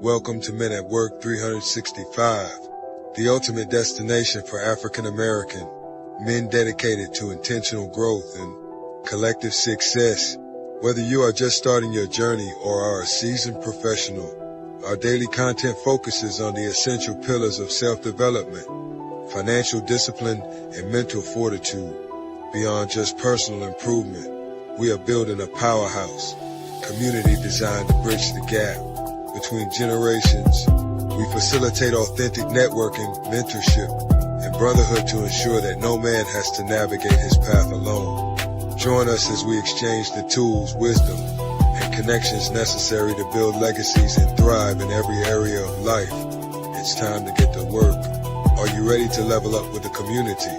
Welcome to Men at Work 365, the ultimate destination for African American men dedicated to intentional growth and collective success. Whether you are just starting your journey or are a seasoned professional, our daily content focuses on the essential pillars of self-development, financial discipline, and mental fortitude. Beyond just personal improvement, we are building a powerhouse, community designed to bridge the gap between generations. We facilitate authentic networking, mentorship, and brotherhood to ensure that no man has to navigate his path alone. Join us as we exchange the tools, wisdom, and connections necessary to build legacies and thrive in every area of life. It's time to get to work. Are you ready to level up with the community?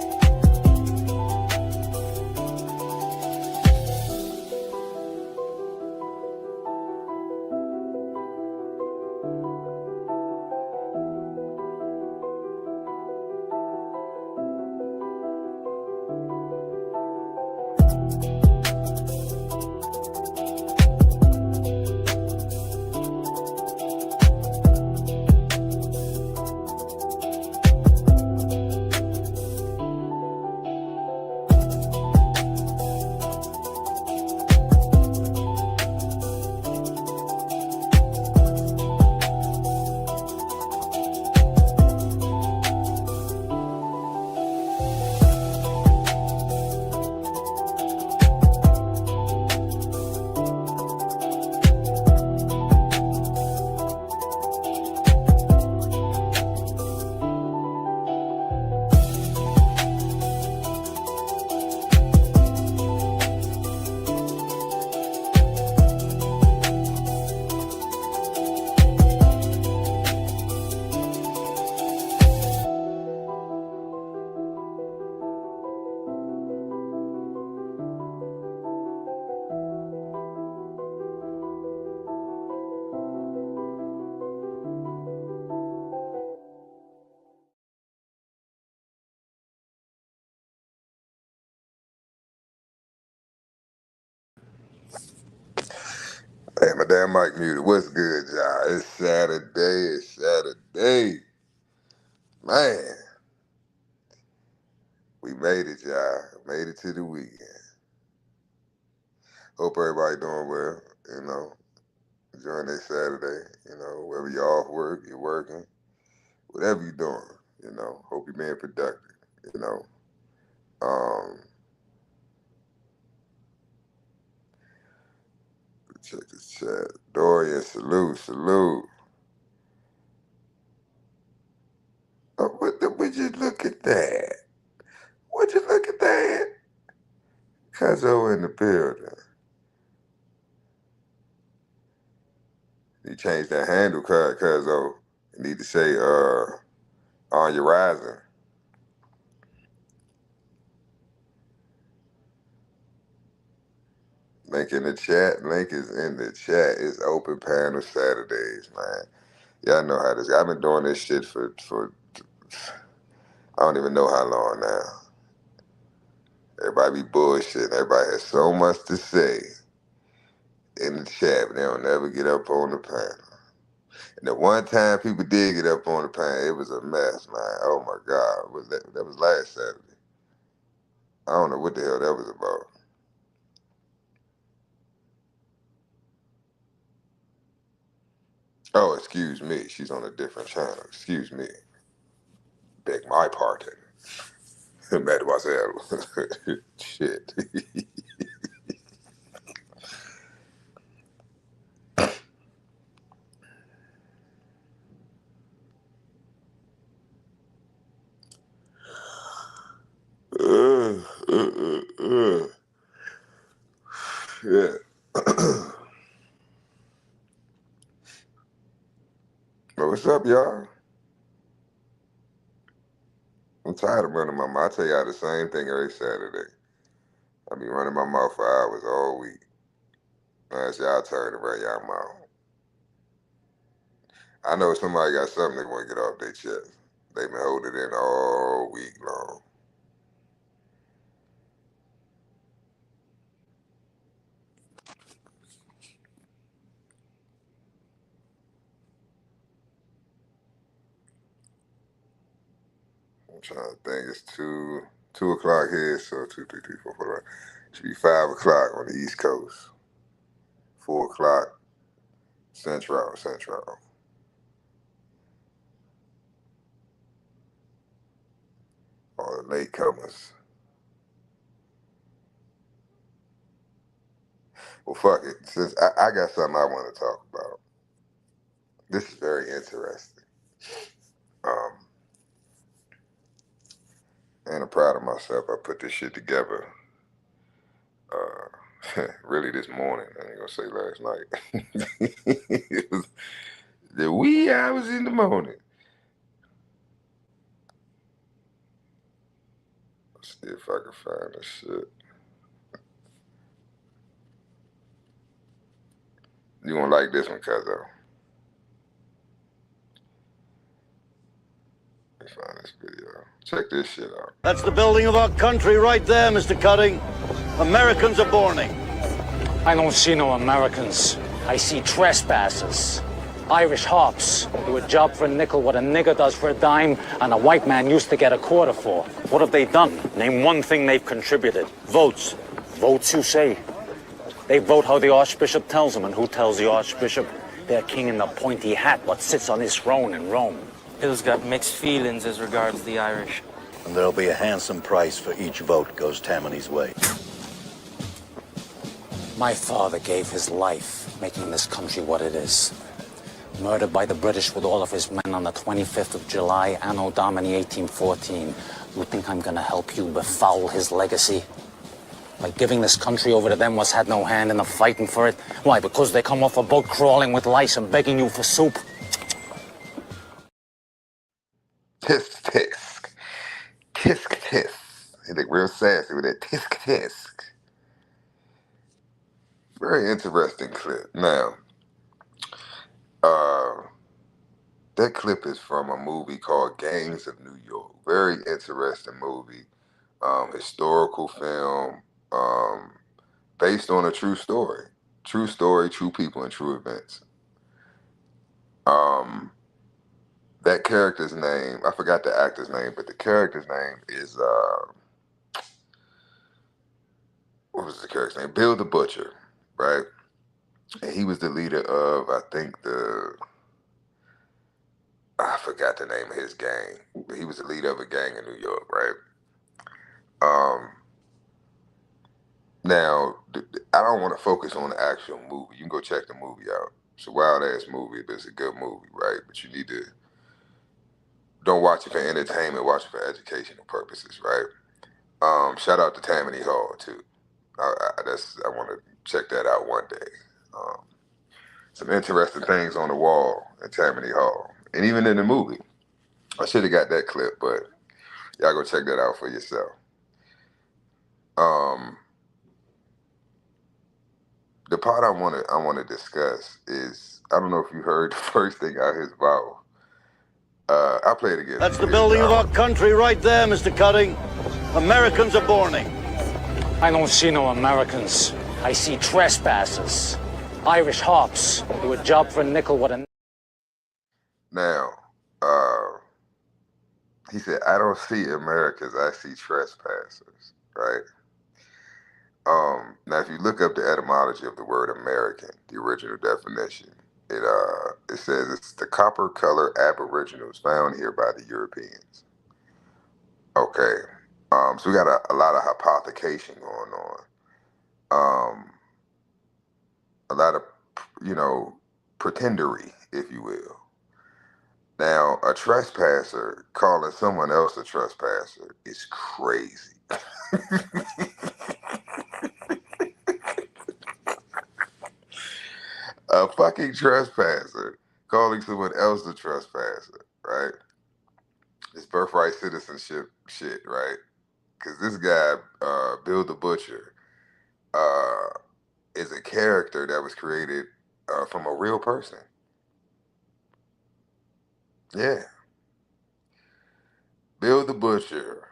Hey, my damn mic muted. What's good, y'all? It's Saturday. Man, we made it, y'all. Made it to the weekend. Hope everybody doing well, enjoying their Saturday, wherever you off work, you're working, whatever you're doing, hope you're being productive, Um, check this chat. Dorian, salute. Oh, would you look at that? Would you look at that? Cuzzo in the building. You change that handle, Cuzzo. You need to say, on your rising. Link in the chat. Link is in the chat. It's open panel Saturdays, man. Y'all know how this. I've been doing this shit for I don't even know how long now. Everybody be bullshitting. Everybody has so much to say in the chat, but they don't never get up on the panel. And the one time people did get up on the panel, it was a mess, man. Oh my God. That was last Saturday. I don't know what the hell that was about. Oh, excuse me. She's on a different channel. Excuse me. Beg my pardon. Mademoiselle. Shit. Yeah. But what's up, y'all? I'm tired of running my mouth. I tell y'all the same thing every Saturday. I be running my mouth for hours all week. Now it's y'all turn to run y'all mouth. I know somebody got something they want to get off their chest. They've been holding it in all week long. I'm trying to think. It's 2 o'clock here, so 2, 3, 3, 4, 4, 5. Should be 5 o'clock on the East Coast. 4 o'clock Central. All the latecomers. Well, fuck it. Since I got something I want to talk about. This is very interesting. And I'm proud of myself. I put this shit together. Really this morning. I ain't gonna say last night. It was the wee hours in the morning. Let's see if I can find this shit. You won't like this one, Cuzzo. Let me find this video. Check this shit out. That's the building of our country right there, Mr. Cutting. Americans are borning. I don't see no Americans. I see trespassers. Irish hops do a job for a nickel what a nigger does for a dime and a white man used to get a quarter for. What have they done? Name one thing they've contributed. Votes. Votes, you say? They vote how the Archbishop tells them, and who tells the Archbishop? Their king in the pointy hat what sits on his throne in Rome. Bill's got mixed feelings as regards the Irish. And there'll be a handsome price for each vote goes Tammany's way. My father gave his life making this country what it is. Murdered by the British with all of his men on the 25th of July, Anno Domini 1814. You think I'm gonna help you befoul his legacy? By giving this country over to them what's had no hand in the fighting for it? Why, because they come off a boat crawling with lice and begging you for soup? Tisk tisk. Tisk tisk. He look real sassy with that tisk tisk. Very interesting clip. Now, that clip is from a movie called Gangs of New York. Very interesting movie. Historical film, based on a true story. True story, true people, and true events. That character's name, I forgot the actor's name, but the character's name is, what was the character's name? Bill the Butcher, right? And he was the leader of, I think, I forgot the name of his gang, but he was the leader of a gang in New York, right? Now, I don't want to focus on the actual movie. You can go check the movie out. It's a wild-ass movie, but it's a good movie, right? But you need to, don't watch it for entertainment, watch it for educational purposes, right? Shout out to Tammany Hall, too. I want to check that out one day. Some interesting things on the wall at Tammany Hall. And even in the movie. I should have got that clip, but y'all go check that out for yourself. The part I want to discuss is, I don't know if you heard the first thing out his mouth. I'll play it again. That's the building of our country right there, Mr. Cutting. Americans are borning. I don't see no Americans. I see trespassers. Irish hops do a job for a nickel what a... Now, he said, I don't see Americans, I see trespassers, right? Now, if you look up the etymology of the word American, the original definition, it says it's the copper-colored aboriginals found here by the Europeans. Okay, so we got a lot of hypothecation going on. A lot of, pretendery, if you will. Now, a trespasser calling someone else a trespasser is crazy. A fucking trespasser calling someone else a trespasser, right? It's birthright citizenship shit, right? Because this guy, Bill the Butcher, is a character that was created from a real person. Yeah. Bill the Butcher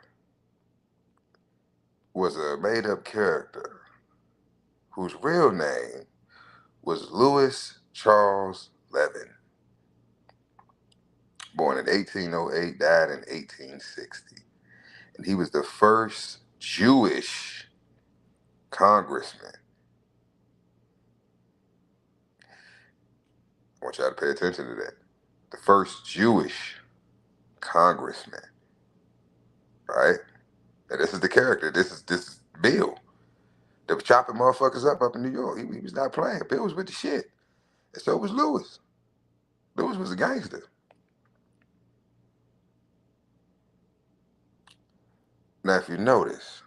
was a made-up character whose real name was Louis Charles Levin. born in 1808, died in 1860. And he was the first Jewish congressman. I want y'all to pay attention to that. The first Jewish congressman, right? And this is the character. This is Bill. They was chopping motherfuckers up in New York. He was not playing. Bill was with the shit. And so was Lewis. Lewis was a gangster. Now, if you notice,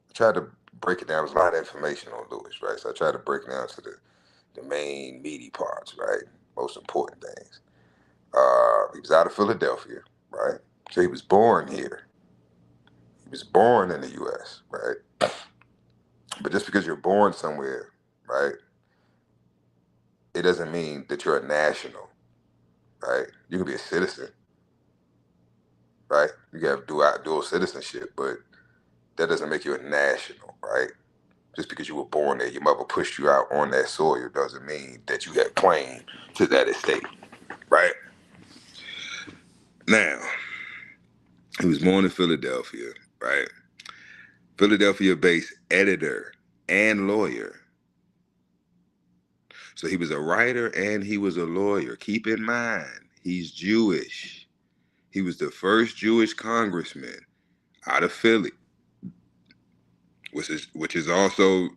I tried to break it down. There was a lot of information on Lewis, right? So I tried to break it down to the main meaty parts, right? Most important things. He was out of Philadelphia, right? So he was born here. He was born in the U.S., right? But just because you're born somewhere, right, it doesn't mean that you're a national, right? You can be a citizen, right? You can have dual citizenship, but that doesn't make you a national, right? Just because you were born there, your mother pushed you out on that soil doesn't mean that you have claim to that estate, right? Now, he was born in Philadelphia, right? Philadelphia-based editor and lawyer. So he was a writer and he was a lawyer. Keep in mind, he's Jewish. He was the first Jewish congressman out of Philly, which is also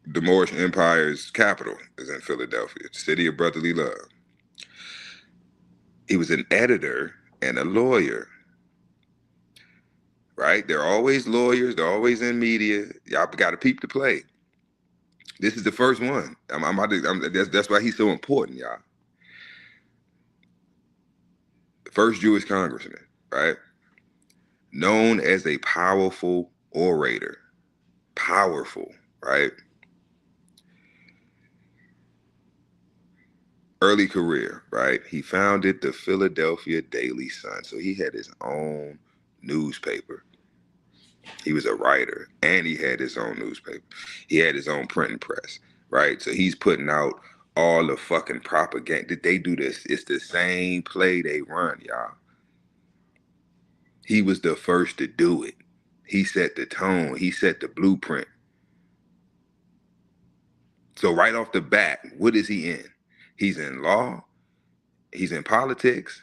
the Moorish Empire's capital, is in Philadelphia, the city of brotherly love. He was an editor and a lawyer, right? They're always lawyers. They're always in media. Y'all got to peep the play. This is the first one. That's why he's so important, y'all. The first Jewish congressman, right? Known as a powerful orator. Powerful, right? Early career, right? He founded the Philadelphia Daily Sun. So he had his own newspaper. He was a writer and he had his own newspaper. He had his own printing press, right? So he's putting out all the fucking propaganda. They do this. It's the same play they run, y'all. He was the first to do it. He set the tone. He set the blueprint. So right off the bat, what is he in? He's in law, he's in politics,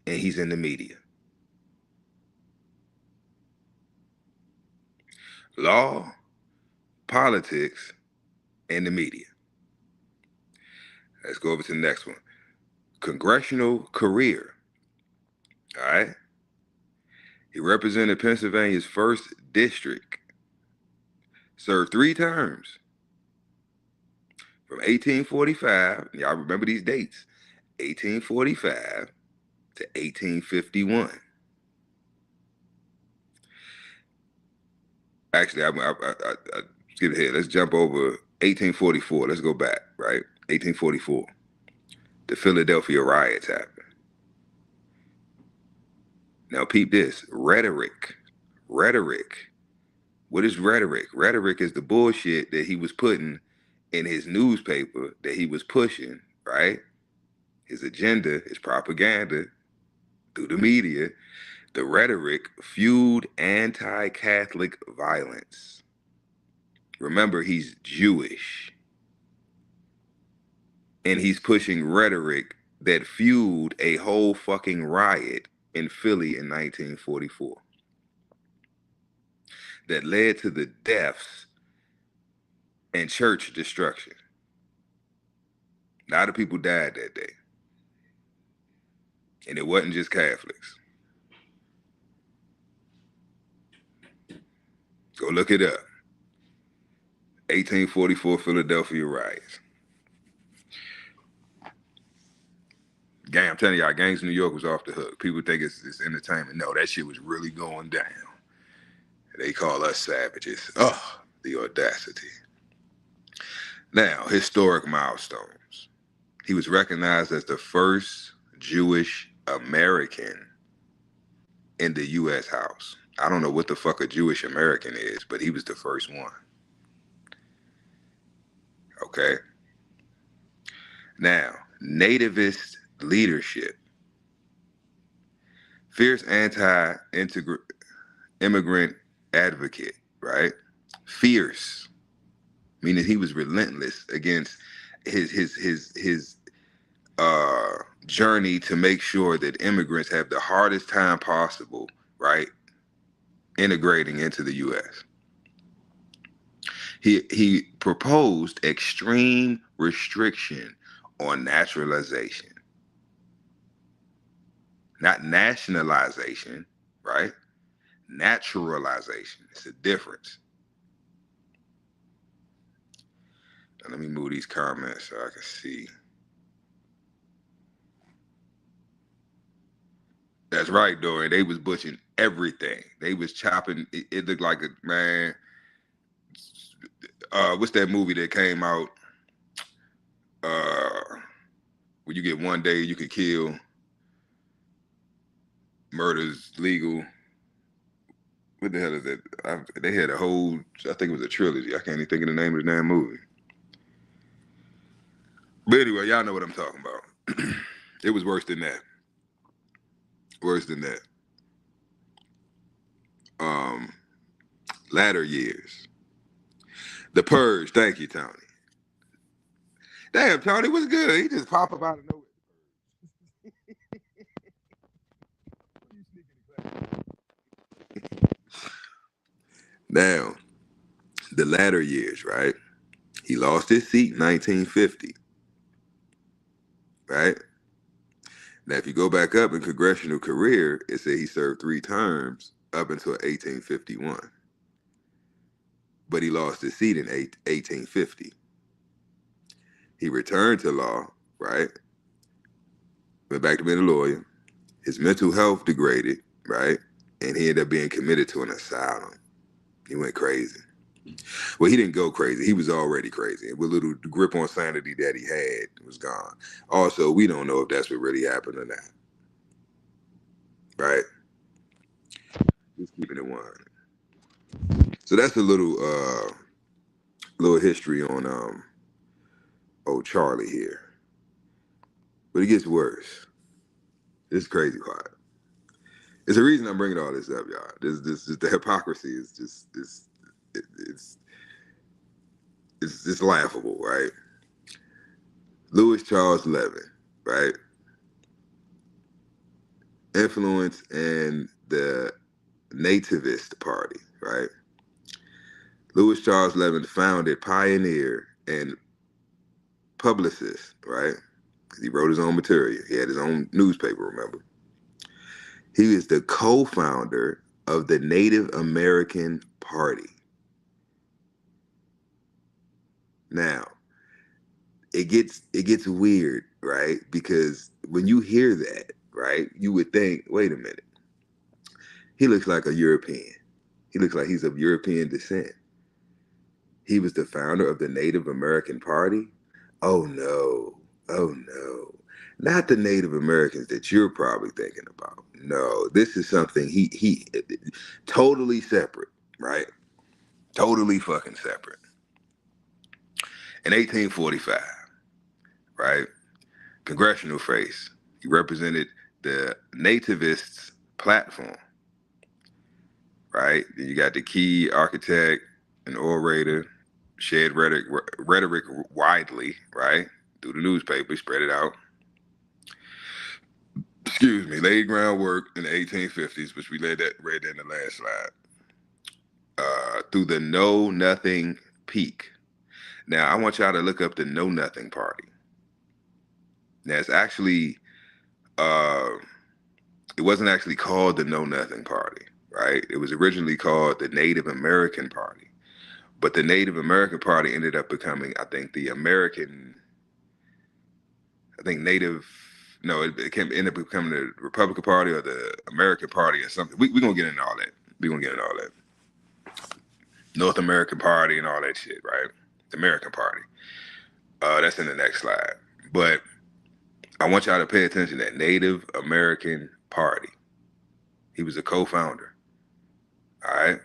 and he's in the media. Law, politics, and the media. Let's go over to the next one. Congressional career. All right. He represented Pennsylvania's 1st district. Served 3 terms. From 1845, y'all remember these dates, 1845 to 1851. Actually, I skip ahead. Let's jump over 1844. Let's go back, right? 1844. The Philadelphia riots happened. Now peep this. Rhetoric. What is rhetoric? Rhetoric is the bullshit that he was putting in his newspaper that he was pushing, right? His agenda, his propaganda through the media. The rhetoric fueled anti-Catholic violence. Remember, he's Jewish. And he's pushing rhetoric that fueled a whole fucking riot in Philly in 1944. That led to the deaths and church destruction. A lot of people died that day. And it wasn't just Catholics. Go look it up. 1844 Philadelphia riots. Gang, I'm telling y'all, gangs in New York was off the hook. People think it's entertainment. No, that shit was really going down. They call us savages. Oh, the audacity. Now, historic milestones. He was recognized as the first Jewish American in the U.S. House. I don't know what the fuck a Jewish American is, but he was the first one. Okay? Now, nativist leadership. Fierce anti-immigrant advocate, right? Fierce, meaning he was relentless against his journey to make sure that immigrants have the hardest time possible, right, integrating into the U.S. He proposed extreme restriction on naturalization, not nationalization, right? Naturalization. It's a difference. Now, let me move these comments so I can see. That's right, Dorian. They was butchering everything. They was chopping. It looked like a man. What's that movie that came out? Where you get 1 day you could kill. Murder's legal. What the hell is that? They had a whole. I think it was a trilogy. I can't even think of the name of the damn movie. But anyway, y'all know what I'm talking about. It was worse than that. Worse than that. Latter years. The Purge. Thank you, Tony. Damn, Tony was good. He just pop up out of nowhere. Now, the latter years, right? He lost his seat in 1950, right? Now, if you go back up in congressional career, it said he served 3 terms up until 1851. But he lost his seat in 1850. He returned to law, right? Went back to being a lawyer. His mental health degraded, right? And he ended up being committed to an asylum. He went crazy. Well, he didn't go crazy. He was already crazy. With little grip on sanity that he had was gone. Also, we don't know if that's what really happened or not. Right? Just keeping it 100. So that's a little history on old Charlie here. But it gets worse. This is crazy part. It's the reason I'm bringing all this up, y'all. This the hypocrisy is just it's laughable, right? Louis Charles Levin, right? Influence in the Nativist Party, right? Louis Charles Levin founded, pioneer, and publicist, right? Because he wrote his own material. He had his own newspaper, remember? He is the co-founder of the Native American Party. Now, it gets weird, right? Because when you hear that, right, you would think, wait a minute. He looks like a European. He looks like he's of European descent. He was the founder of the Native American Party? Oh no. Not the Native Americans that you're probably thinking about. No, this is something he totally separate, right? Totally fucking separate. In 1845, right? Congressional race. He represented the nativists' platform, right? Then you got the key architect and orator, shared rhetoric widely, right? Through the newspaper, spread it out. Excuse me, laid groundwork in the 1850s, which we read that in the last slide. Through the Know Nothing peak. Now, I want y'all to look up the Know Nothing Party. Now, it's actually, it wasn't actually called the Know Nothing Party, right? It was originally called the Native American Party. But the Native American Party ended up becoming, I think, it ended up becoming the Republican Party or the American Party or something. We're going to get into all that. North American Party and all that shit, right? The American Party. That's in the next slide. But I want y'all to pay attention to that Native American Party. He was a co-founder. All right?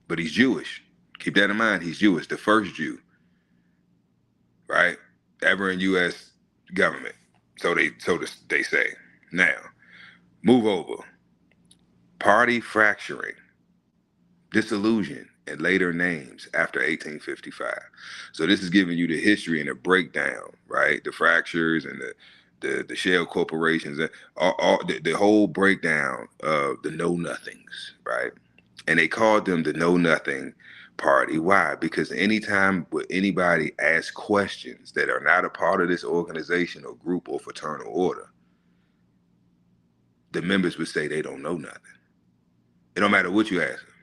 But he's Jewish. Keep that in mind. He's Jewish, the first Jew, right? Ever in U.S. government. So they say. Now, move over. Party fracturing, disillusion, and later names after 1855. So this is giving you the history and a breakdown, right? The fractures and the shell corporations, and the whole breakdown of the know nothings, right? And they called them the know nothing party. Why? Because anytime anybody asks questions that are not a part of this organization or group or fraternal order, the members would say they don't know nothing. It don't matter what you ask them.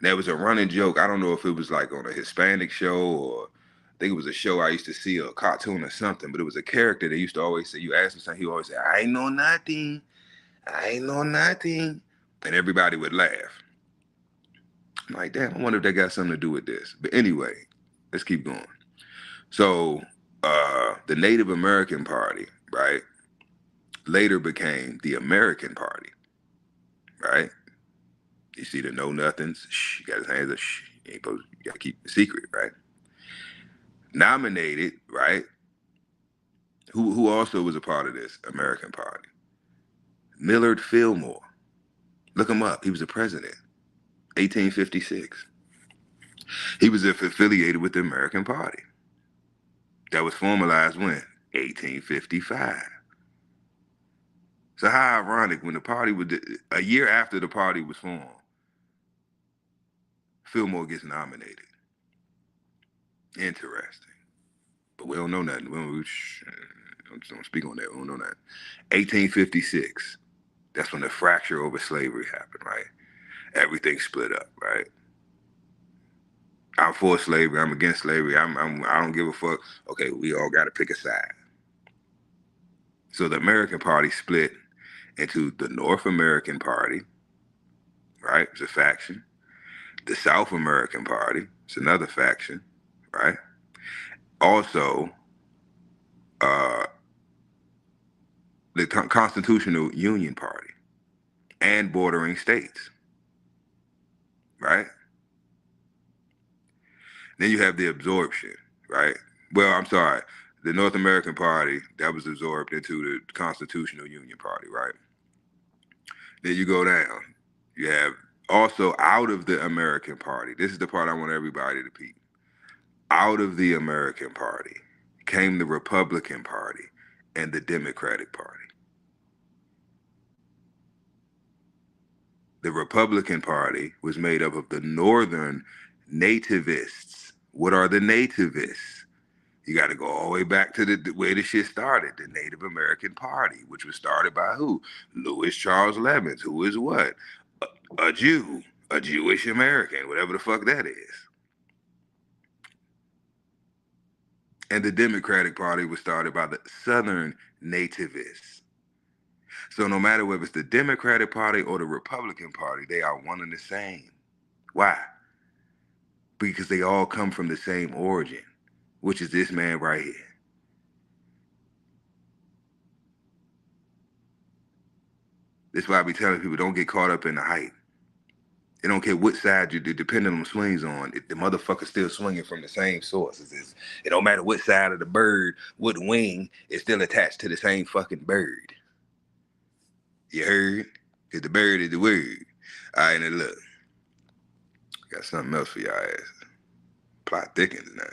There was a running joke. I don't know if it was like on a Hispanic show or I think it was a show I used to see, a cartoon or something, but it was a character that used to always say, you ask him something, he always say, I know nothing. I know nothing. And everybody would laugh. I'm like, damn, I wonder if that got something to do with this. But anyway, let's keep going. So the Native American Party, right, later became the American Party, right? You see the know nothings. Shh, you got his hands up. Shh, you got to keep the secret, right? Nominated, right? Who also was a part of this American Party? Millard Fillmore. Look him up. He was a president, 1856. He was affiliated with the American Party. That was formalized when? 1855. So how ironic when the party was, a year after the party was formed, Fillmore gets nominated. Interesting. But we don't know nothing. Don't speak on that. We don't know that. 1856. That's when the fracture over slavery happened, right? Everything split up, right? I'm for slavery. I'm against slavery. I don't give a fuck. Okay, we all got to pick a side. So the American Party split into the North American Party, right? It's a faction. The South American Party, it's another faction, right? Also, the Constitutional Union Party and bordering states, right? Then you have the absorption, right? Well, I'm sorry, the North American Party, that was absorbed into the Constitutional Union Party, right? Then you go down. You have also out of the American Party. This is the part I want everybody to peep. Out of the American Party came the Republican Party and the Democratic Party. The Republican Party was made up of the Northern nativists. What are the nativists? You got to go all the way back to the way the shit started, the Native American Party, which was started by who? Louis Charles Lemons, who is what? A Jew, a Jewish American, whatever the fuck that is. And the Democratic Party was started by the Southern nativists. So no matter whether it's the Democratic Party or the Republican Party, they are one and the same. Why? Because they all come from the same origin, which is this man right here. That's why I be telling people, don't get caught up in the hype. They don't care what side you do, depending on swings on. The motherfucker's still swinging from the same source. It don't matter what side of the bird, what wing, it's still attached to the same fucking bird. You heard? Because the bird is the word. All right, now look. Got something else for y'all ass. Plot thickens now.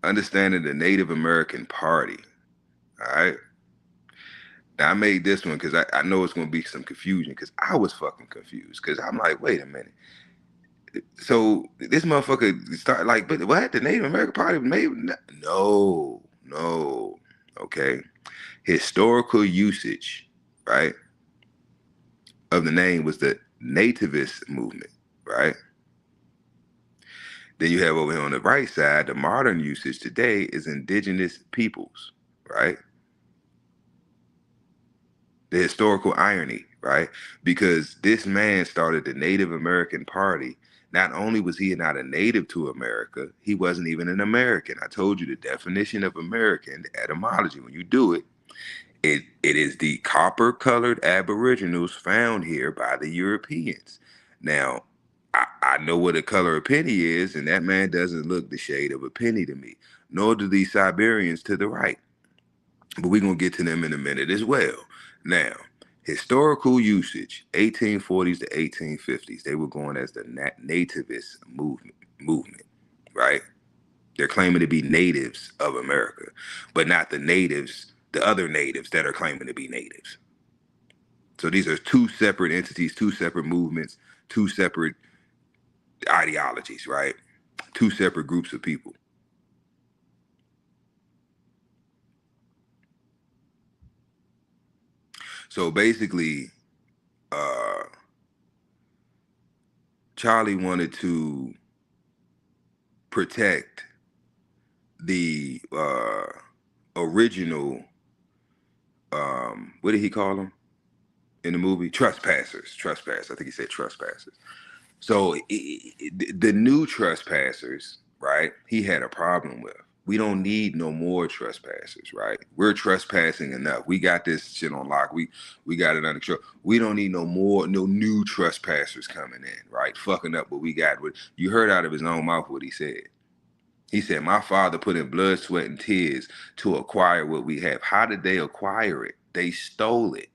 Understanding the Native American Party. All right? Now, I made this one because I know it's going to be some confusion because I was fucking confused because I'm like, wait a minute. So this motherfucker start like, but what? The Native American Party was made? No. Okay. Historical usage, right, of the name was the nativist movement, right? Then you have over here on the right side, the modern usage today is indigenous peoples, right? The historical irony, right? Because this man started the Native American Party. Not only was he not a native to America, he wasn't even an American. I told you the definition of American, the etymology, when you do it, it is the copper-colored aboriginals found here by the Europeans. Now, I know what a color a penny is, and that man doesn't look the shade of a penny to me, nor do these Siberians to the right. But we're going to get to them in a minute as well. Now, historical usage, 1840s to 1850s, they were going as the nativist movement, right? They're claiming to be natives of America, but not the natives, the other natives that are claiming to be natives. So these are two separate entities, two separate movements, two separate ideologies, right? Two separate groups of people. So basically, Charlie wanted to protect the original, what did he call them in the movie? Trespassers. I think he said trespassers. So the new trespassers, right? He had a problem with. We don't need no more trespassers, right? We're trespassing enough. We got this shit on lock. We got it under control. We don't need no new trespassers coming in, right? Fucking up what we got. You heard out of his own mouth what he said. He said, my father put in blood, sweat, and tears to acquire what we have. How did they acquire it? They stole it.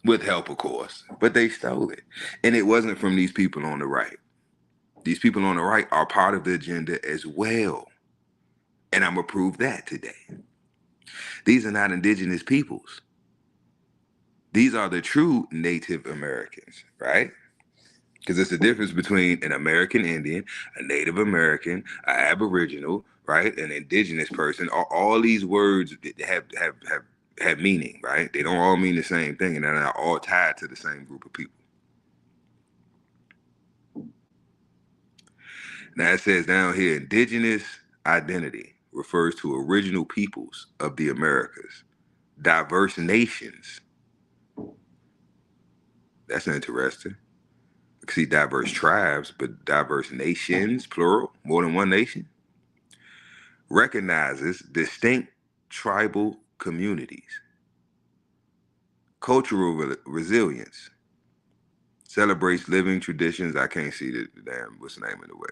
With help, of course, but they stole it. And it wasn't from these people on the right. These people on the right are part of the agenda as well. And I'm going to prove that today. These are not indigenous peoples. These are the true Native Americans, right? Because there's a difference between an American Indian, a Native American, an Aboriginal, right? An indigenous person. All these words have meaning, right? They don't all mean the same thing, and they're not all tied to the same group of people. Now it says down here, indigenous identity refers to original peoples of the Americas, diverse nations. That's interesting. You can see diverse tribes, but diverse nations, plural, more than one nation. Recognizes distinct tribal communities. Cultural resilience. Celebrates living traditions. I can't see the damn, what's the name of the way.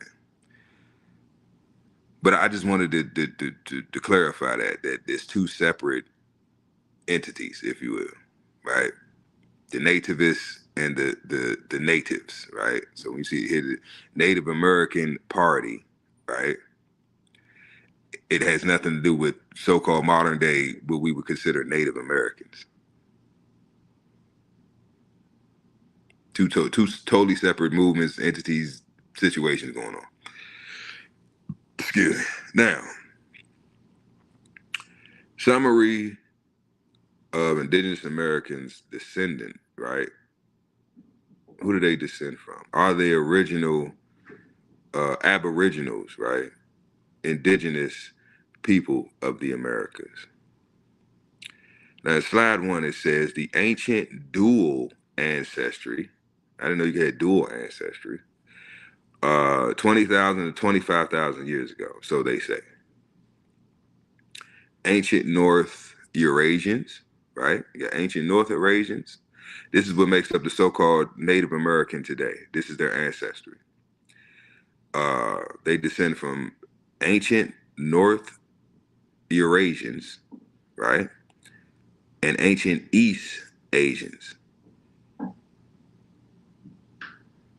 But I just wanted to clarify that there's two separate entities, if you will, right? The nativists and the natives, right? So when you see here the Native American Party, right? It has nothing to do with so-called modern day what we would consider Native Americans. Two totally separate movements, entities, situations going on. Excuse me. Now, summary of indigenous Americans descendant, right? Who do they descend from? Are they original aboriginals, right? Indigenous people of the Americas. Now, in slide 1, it says the ancient dual ancestry. I didn't know you had dual ancestry. 20,000 to 25,000 years ago, so they say. Ancient North Eurasians, right? You got ancient North Eurasians. This is what makes up the so-called Native American today. This is their ancestry. They descend from ancient North Eurasians, right? And ancient East Asians.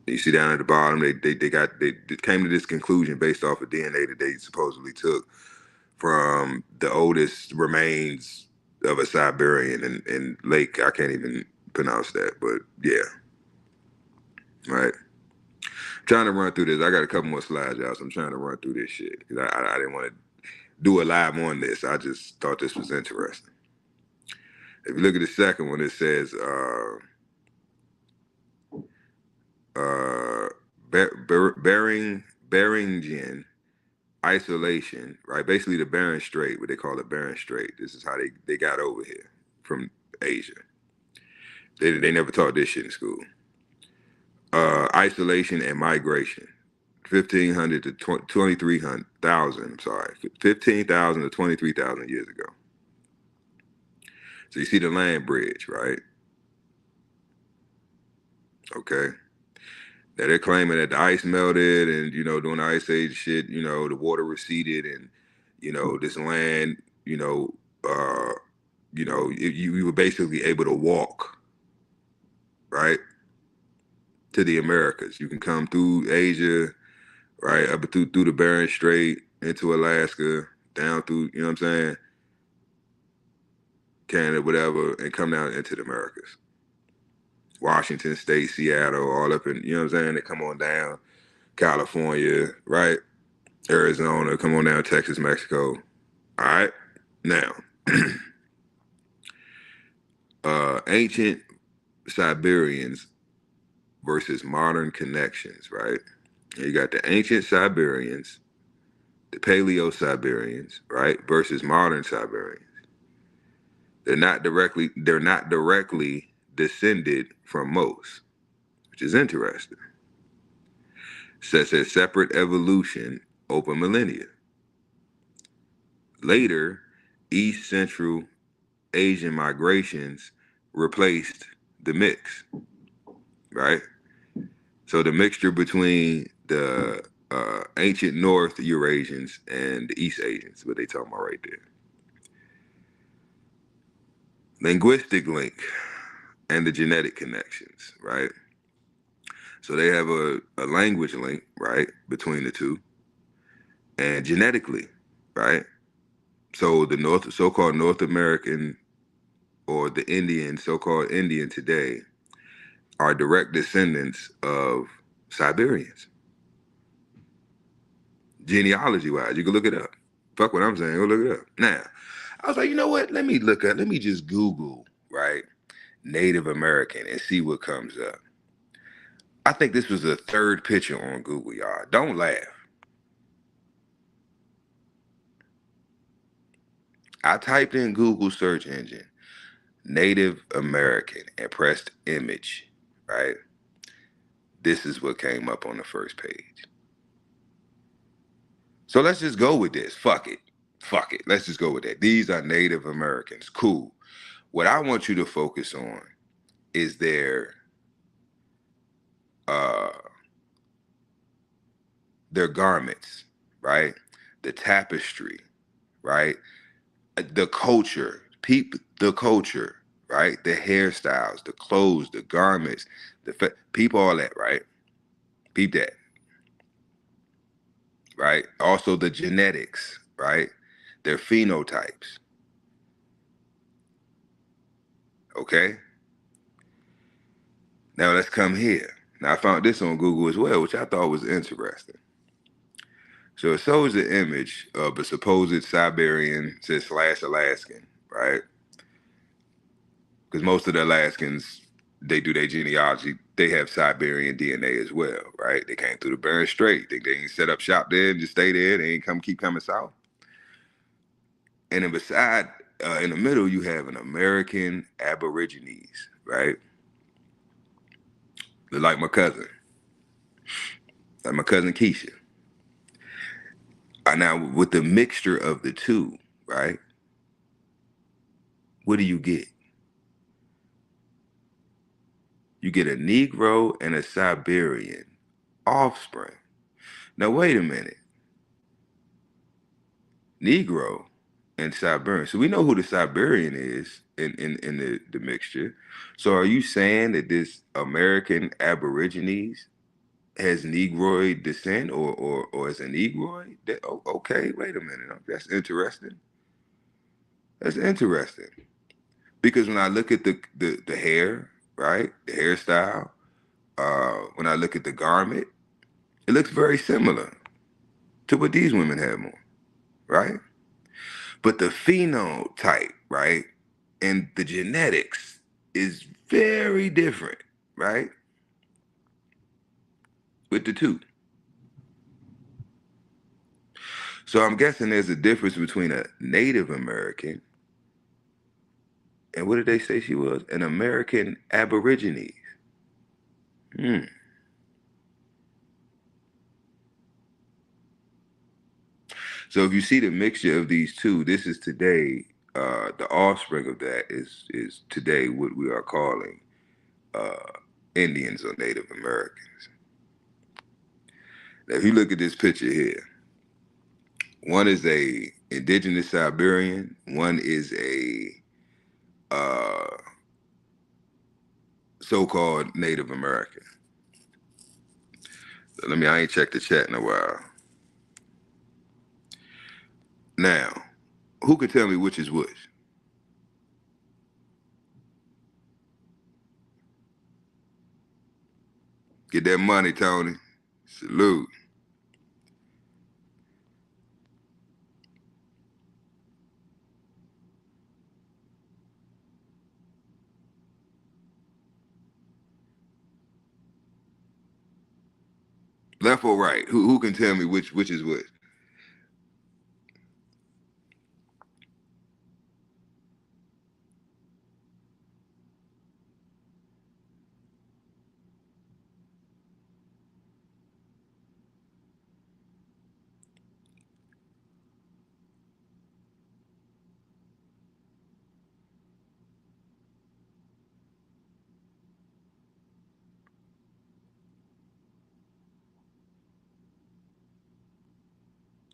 You see down at the bottom, they came to this conclusion based off of DNA that they supposedly took from the oldest remains of a Siberian in Lake. I can't even pronounce that, but yeah. Right. I'm trying to run through this. I got a couple more slides, y'all, so I'm trying to run through this shit. Because I didn't want to do a live on this. I just thought this was interesting. If you look at the second one, it says Beringen isolation, right? Basically the Bering Strait, what they call the Bering Strait. This is how they got over here from Asia. They never taught this shit in school. Isolation and migration. 1,500 to 23,000, 15,000 to 23,000 years ago. So you see the land bridge, right? Okay. Now they're claiming that the ice melted and, during the ice age shit, the water receded and, you know, this land, you were basically able to walk, right, to the Americas. You can come through Asia, right, up through the Bering Strait into Alaska, down through, you know what I'm saying, Canada, whatever, and come down into the Americas. Washington State, Seattle, all up in, you know what I'm saying, they come on down, California, right, Arizona, come on down, Texas, Mexico. All right, now, ancient Siberians versus modern connections, right? And you got the ancient Siberians, the Paleo-Siberians, right, versus modern Siberians. They're not directly descended from most, which is interesting. Such as separate evolution over millennia. Later, East Central Asian migrations replaced the mix, right? So the mixture between the ancient North Eurasians and the East Asians, what they talking about right there. Linguistic link and the genetic connections, right? So they have a language link, right, between the two, and genetically, right? So the so-called North American or the Indian, so-called Indian today, are direct descendants of Siberians. Genealogy-wise, you can look it up. Fuck what I'm saying, go look it up. Now, I was like, you know what? Let me just Google, right, Native American and see what comes up. I think this was the third picture on Google, y'all. Don't laugh. I typed in Google search engine, Native American, and pressed image, right? This is what came up on the first page. So let's just go with this. Fuck it. Let's just go with that. These are Native Americans. Cool. What I want you to focus on is their garments, right? The tapestry, right? The culture, the culture, right? The hairstyles, the clothes, the garments, peep all that, right? Peep that, right? Also the genetics, right? Their phenotypes, okay? Now let's come here. Now I found this on Google as well, which I thought was interesting. So it shows the image of a supposed Siberian / Alaskan, right? Because most of the Alaskans, they do their genealogy, they have Siberian DNA as well, right? They came through the Bering Strait. They ain't set up shop there and just stay there. They ain't keep coming south. And then beside, in the middle, you have an American Aborigines, right? They're like my cousin Keisha. Now, with the mixture of the two, right? What do you get? You get a Negro and a Siberian offspring. Now, wait a minute. Negro and Siberian. So we know who the Siberian is in the mixture. So are you saying that this American Aborigines has Negroid descent or is a Negroid? Okay, wait a minute. That's interesting. That's interesting. Because when I look at the hair, right? The hairstyle, when I look at the garment, it looks very similar to what these women have on, right? But the phenotype, right, and the genetics is very different, right? With the two. So I'm guessing there's a difference between a Native American and what did they say she was? An American Aborigine. So if you see the mixture of these two, this is today, the offspring of that is today what we are calling Indians or Native Americans. Now, if you look at this picture here, one is a indigenous Siberian. One is a so-called Native American. So I ain't checked the chat in a while. Now, who can tell me which is which? Get that money, Tony. Salute. Left or right? Who can tell me which is which?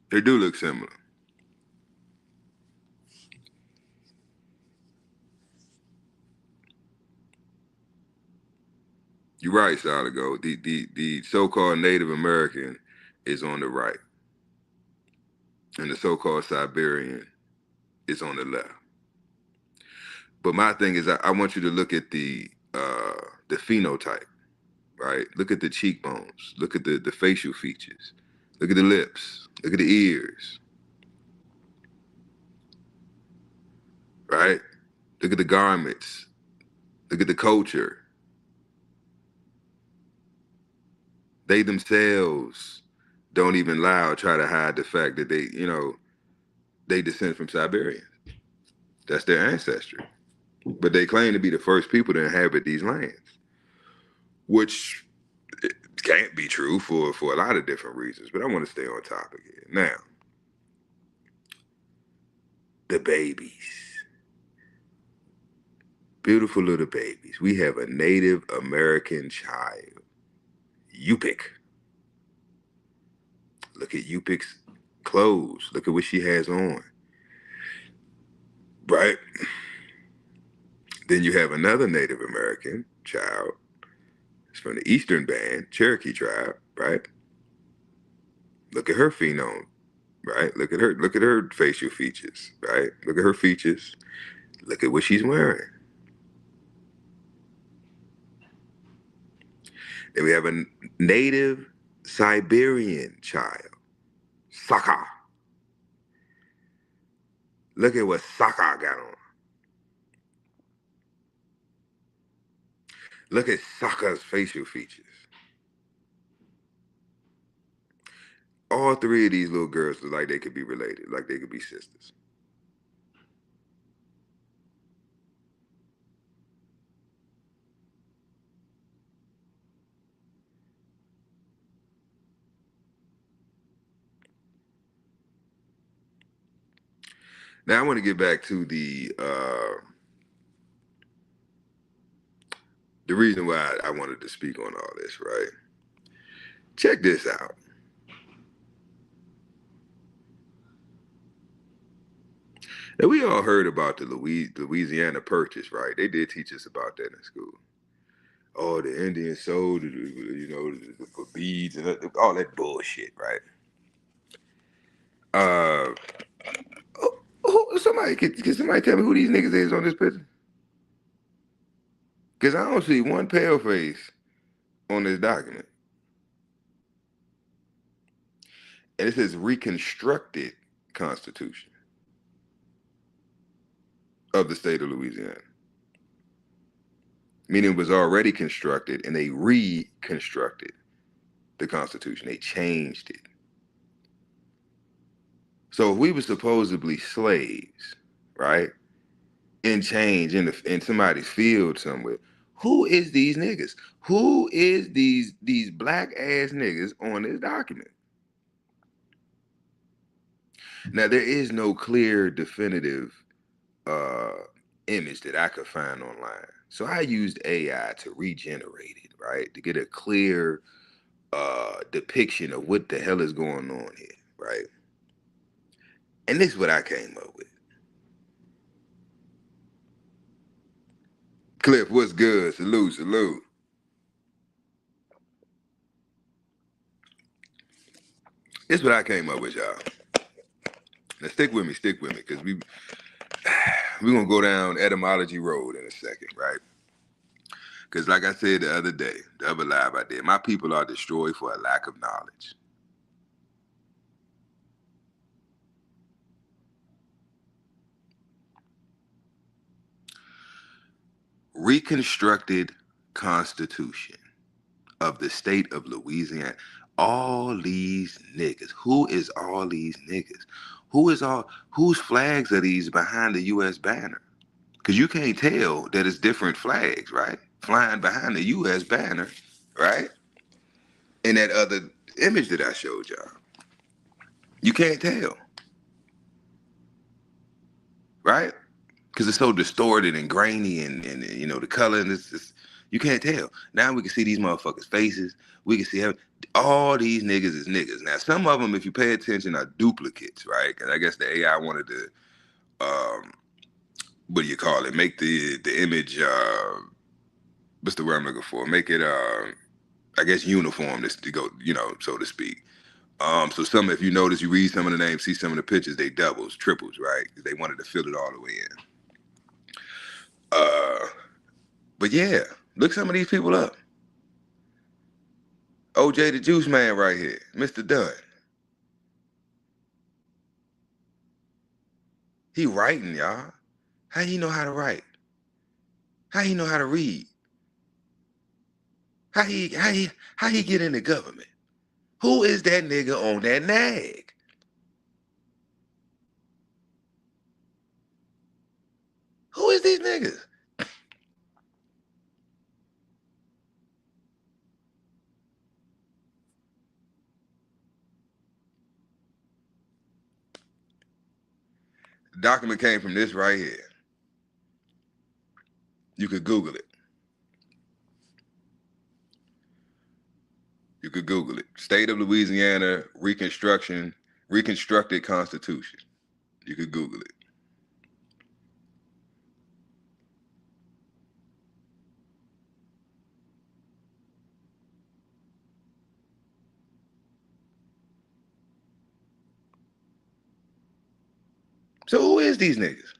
They do look similar. You're right, Soligo. The so-called Native American is on the right, and the so-called Siberian is on the left. But my thing is, I want you to look at the phenotype, right? Look at the cheekbones. Look at the facial features. Look at the lips. Look at the ears, right? Look at the garments. Look at the culture. They themselves don't even lie or try to hide the fact that they descend from Siberians. That's their ancestry. But they claim to be the first people to inhabit these lands, which can't be true for a lot of different reasons. But I want to stay on topic here. Now, the babies. Beautiful little babies. We have a Native American child, Yupik. Look at Yupik's clothes. Look at what she has on. Right? Then you have another Native American child. It's from the Eastern Band, Cherokee tribe, right? Look at her phenome, right? Look at her facial features, right? Look at her features. Look at what she's wearing. Then we have a Native Siberian child, Saka. Look at what Saka got on. Look at Saka's facial features. All three of these little girls look like they could be related, like they could be sisters. Now I want to get back to the reason why I wanted to speak on all this, right? Check this out. Now, we all heard about the Louisiana Purchase, right? They did teach us about that in school. Oh, the Indians sold, for beads and all that bullshit, right? Can somebody tell me who these niggas is on this picture? Because I don't see one pale face on this document. And it says reconstructed Constitution of the state of Louisiana. Meaning it was already constructed and they reconstructed the Constitution. They changed it. So if we were supposedly slaves, right, in change in somebody's field somewhere, who is these niggas? Who is these black ass niggas on this document? Now there is no clear, definitive image that I could find online. So I used AI to regenerate it, right, to get a clear depiction of what the hell is going on here, right? And this is what I came up with. Cliff, what's good? Salute, salute. This is what I came up with, y'all. Now stick with me, because we're gonna go down etymology road in a second, right? Because like I said the other day, the other live I did, my people are destroyed for a lack of knowledge. Reconstructed Constitution of the state of Louisiana. All these niggas. Who is all these niggas? Whose flags are these behind the U.S. banner? Because you can't tell that it's different flags, right? Flying behind the U.S. banner, right? In that other image that I showed y'all. You can't tell, right? Because it's so distorted and grainy and you know, the color and it's you can't tell. Now we can see these motherfuckers' faces. We can see all these niggas is niggas. Now some of them, if you pay attention, are duplicates, right? Because I guess the AI wanted to, what do you call it? Make the image, what's the word I'm looking for? Make it, I guess, uniform to go, you know, so to speak. So some, if you notice, you read some of the names, see some of the pictures, they doubles, triples, right? Because they wanted to fill it all the way in. But yeah, look some of these people up. OJ the Juice Man right here, Mr. Dunn. He writing, y'all. How he know how to write? How he know how to read? How he get in the government? Who is that nigga on that nag? Who is these niggas? The document came from this right here. You could Google it. You could Google it. State of Louisiana Reconstructed Constitution. You could Google it. So who is these niggas?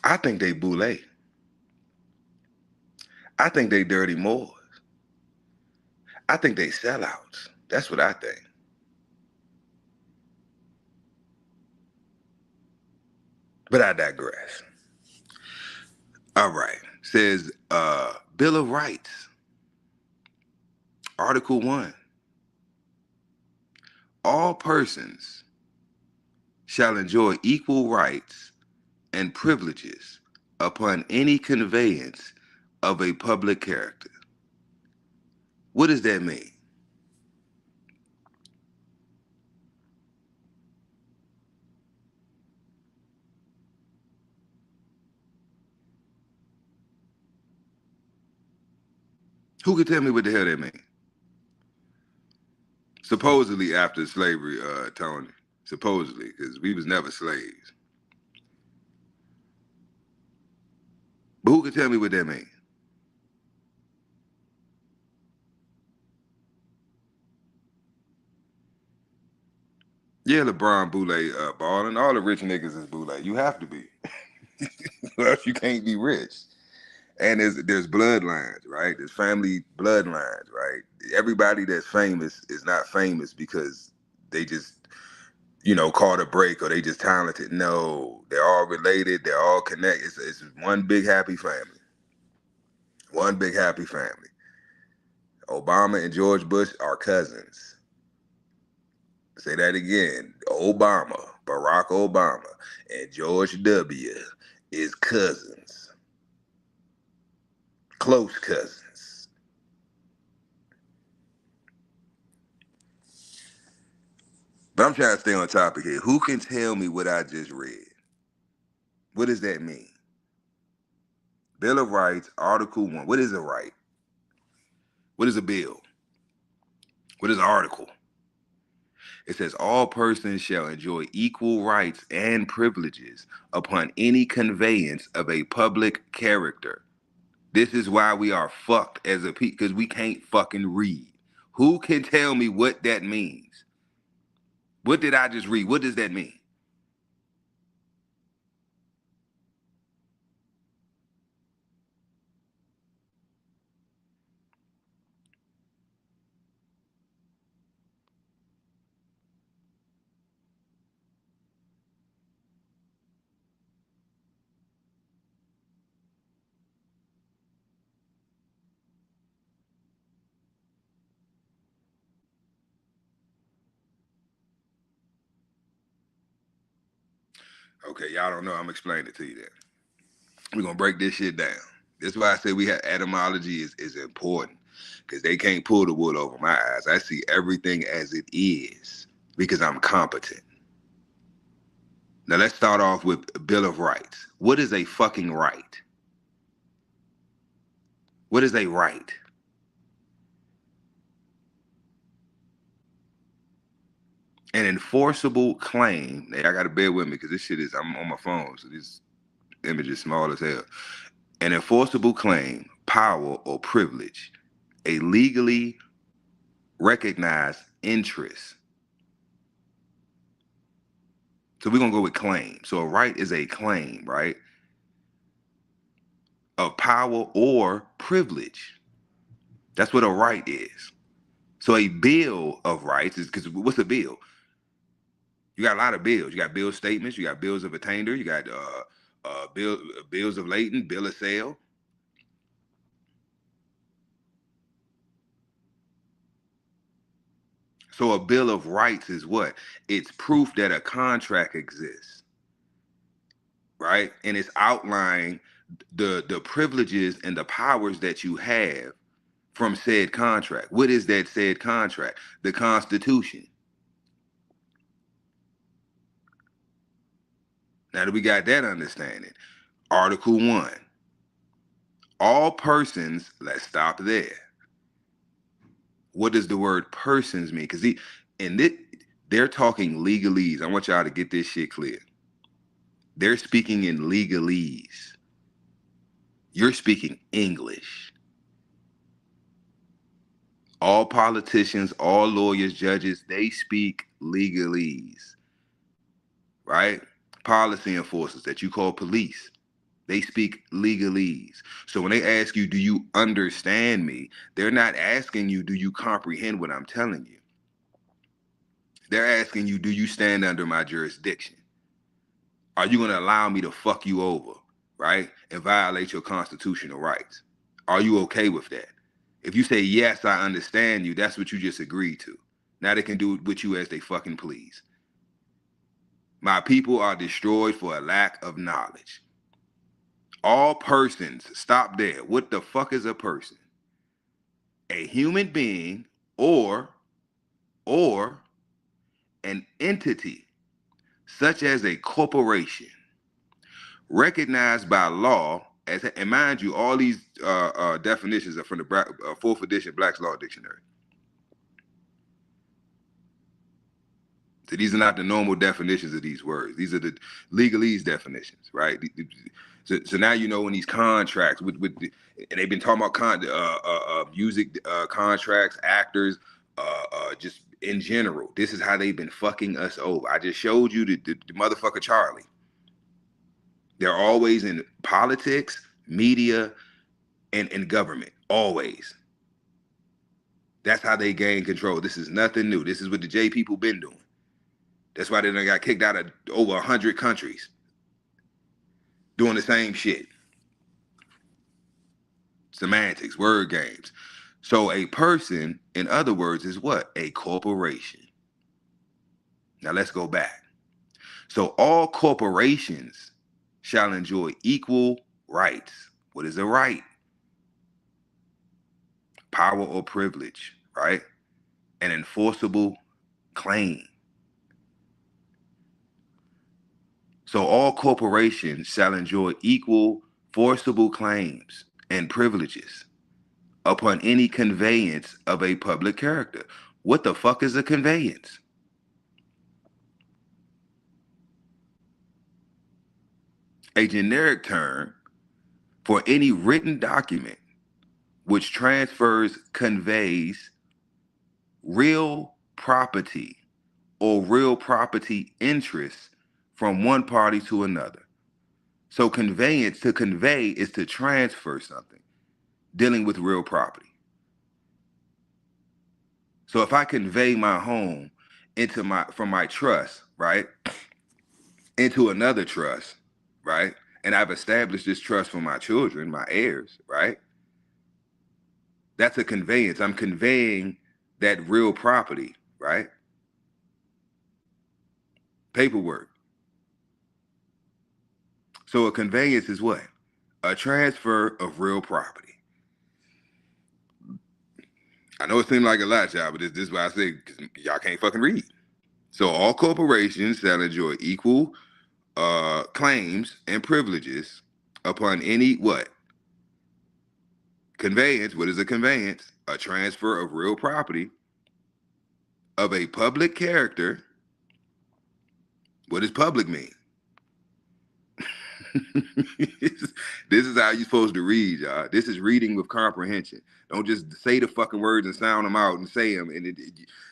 I think they boule. I think they dirty Moors. I think they sellouts. That's what I think. But I digress. All right. Says Bill of Rights. Article 1. All persons shall enjoy equal rights and privileges upon any conveyance of a public character. What does that mean? Who can tell me what the hell that means? Supposedly after slavery, Tony. Supposedly, because we was never slaves. But who can tell me what that means? Yeah, LeBron Boule balling. All the rich niggas is Boule. You have to be. Or else you can't be rich. And there's bloodlines, right? There's family bloodlines, right? Everybody that's famous is not famous because they just, you know, caught a break or they just talented. No, they're all related. They're all connected. It's one big happy family. One big happy family. Obama and George Bush are cousins. Say that again. Obama, Barack Obama, and George W. is cousins. Close cousins. But I'm trying to stay on topic here. Who can tell me what I just read? What does that mean? Bill of Rights, Article 1. What is a right? What is a bill? What is an article? It says all persons shall enjoy equal rights and privileges upon any conveyance of a public character. This is why we are fucked as a people, because we can't fucking read. Who can tell me what that means? What did I just read? What does that mean? Okay, y'all don't know. I'm explaining it to you then. We're gonna break this shit down. This is why I say we have etymology is important. Because they can't pull the wool over my eyes. I see everything as it is because I'm competent. Now let's start off with Bill of Rights. What is a fucking right? What is a right? An enforceable claim. Now, I gotta bear with me because this shit is, I'm on my phone, so this image is small as hell. An enforceable claim, power, or privilege. A legally recognized interest. So we're gonna go with claim. So a right is a claim, right? Of power or privilege. That's what a right is. So a bill of rights is, because what's a bill? You got a lot of bills. You got bill statements. You got bills of attainder. You got bills of lading, bill of sale. So a bill of rights is what? It's proof that a contract exists, right? And it's outlining the privileges and the powers that you have from said contract. What is that said contract? The Constitution. Now that we got that understanding, Article 1. All persons, let's stop there. What does the word persons mean? Because they're talking legalese. I want y'all to get this shit clear. They're speaking in legalese. You're speaking English. All politicians, all lawyers, judges, they speak legalese, right? Policy enforcers that you call police, they speak legalese. So when they ask you, do you understand me? They're not asking you, do you comprehend what I'm telling you? They're asking you, do you stand under my jurisdiction? Are you going to allow me to fuck you over, right? And violate your constitutional rights? Are you okay with that? If you say, yes, I understand you, that's what you just agreed to. Now they can do with you as they fucking please. My people are destroyed for a lack of knowledge. All persons, stop there. What the fuck is a person? A human being or an entity, such as a corporation, recognized by law as, and mind you, all these definitions are from the 4th edition Black's Law Dictionary. So these are not the normal definitions of these words. These are the legalese definitions, right? So now you know when these contracts and they've been talking about music contracts, actors, just in general. This is how they've been fucking us over. I just showed you the motherfucker Charlie. They're always in politics, media, and government. Always. That's how they gain control. This is nothing new. This is what the J people been doing. That's why they done got kicked out of over 100 countries doing the same shit. Semantics, word games. So a person, in other words, is what? A corporation. Now let's go back. So all corporations shall enjoy equal rights. What is a right? Power or privilege, right? An enforceable claim. So all corporations shall enjoy equal forcible claims and privileges upon any conveyance of a public character. What the fuck is a conveyance? a generic term for any written document which transfers, conveys real property or real property interests from one party to another. So conveyance, to convey, is to transfer something, dealing with real property. So if I convey my home from my trust, right, into another trust, right, and I've established this trust for my children, my heirs, right, that's a conveyance. I'm conveying that real property, right? Paperwork. So a conveyance is what? A transfer of real property. I know it seems like a lot, y'all, but this is why I say y'all can't fucking read. So all corporations shall enjoy equal claims and privileges upon any what? Conveyance. What is a conveyance? A transfer of real property of a public character. What does public mean? This is how you're supposed to read, y'all. This is reading with comprehension. Don't just say the fucking words and sound them out and say them, and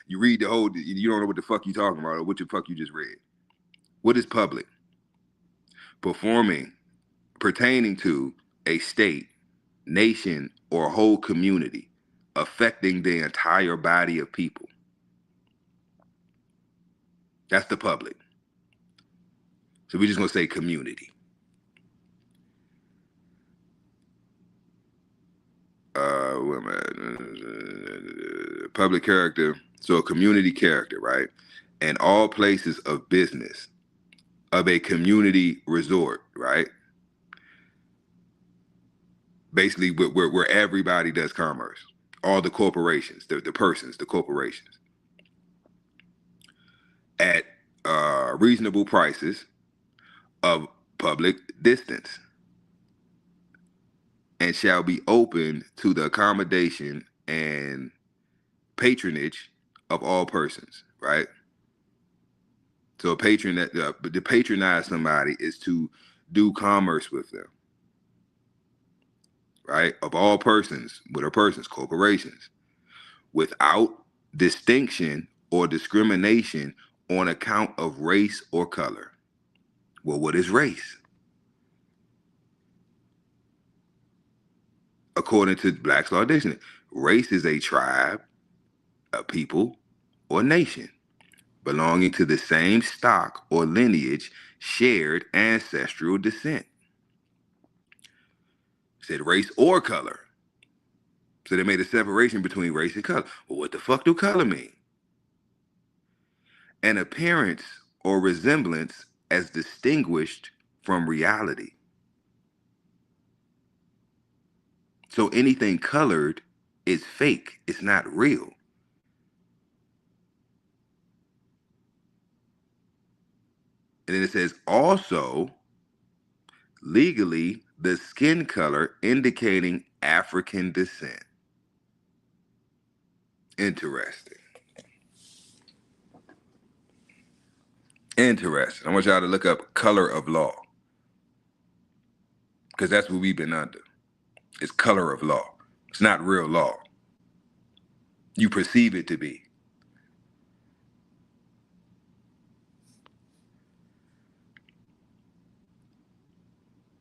you read the whole, you don't know what the fuck you talking about or what the fuck you just read. What is public? Pertaining to a state, nation, or whole community, affecting the entire body of people. That's the public. So we're just gonna say community. What am I? Public character, so a community character, right? And all places of business of a community resort, right? Basically, where everybody does commerce, all the corporations, the persons, the corporations, at reasonable prices of public distance, and shall be open to the accommodation and patronage of all persons, right? So a patron that to patronize somebody is to do commerce with them, right? Of all persons, what are persons? Corporations, without distinction or discrimination on account of race or color. Well, what is race? According to Black's Law Dictionary, race is a tribe, a people, or nation belonging to the same stock or lineage, shared ancestral descent. It said race or color. So they made a separation between race and color. Well, what the fuck do color mean? An appearance or resemblance as distinguished from reality. So anything colored is fake. It's not real. And then it says also, legally, the skin color indicating African descent. Interesting. Interesting. I want y'all to look up color of law, because that's what we've been under. It's color of law. It's not real law. You perceive it to be.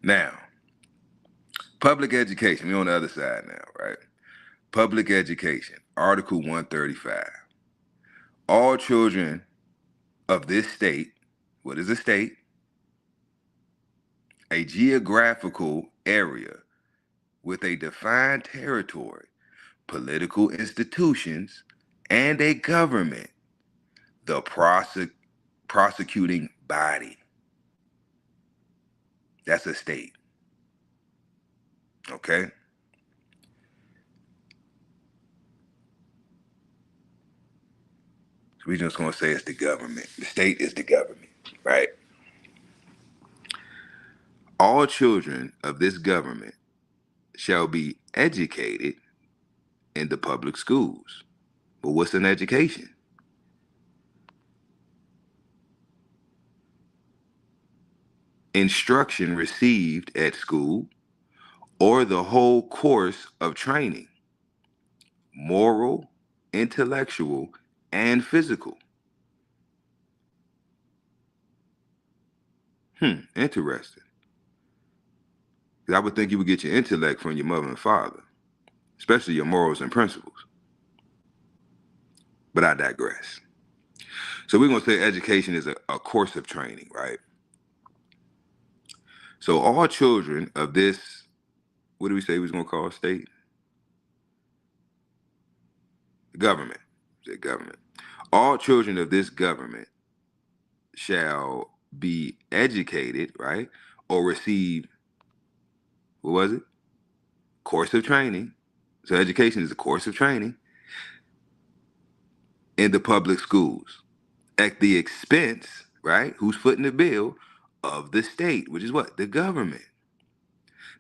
Now, public education. We're on the other side now, right? Public education, Article 135. All children of this state, what is a state? A geographical area with a defined territory, political institutions, and a government, the prosecuting body. That's a state. Okay? So we're just gonna say it's the government. The state is the government, right? All children of this government shall be educated in the public schools. But what's an education? instruction received at school, or the whole course of training, moral, intellectual, and physical. Interesting. Because I would think you would get your intellect from your mother and father, especially your morals and principles. But I digress. So we're going to say education is a course of training, right? So all children of this, what do we say we was going to call state? Government. Say government. All children of this government shall be educated, right? Or receive, what was it? Course of training. So education is a course of training in the public schools at the expense, right? Who's footing the bill? Of the state, which is what? The government.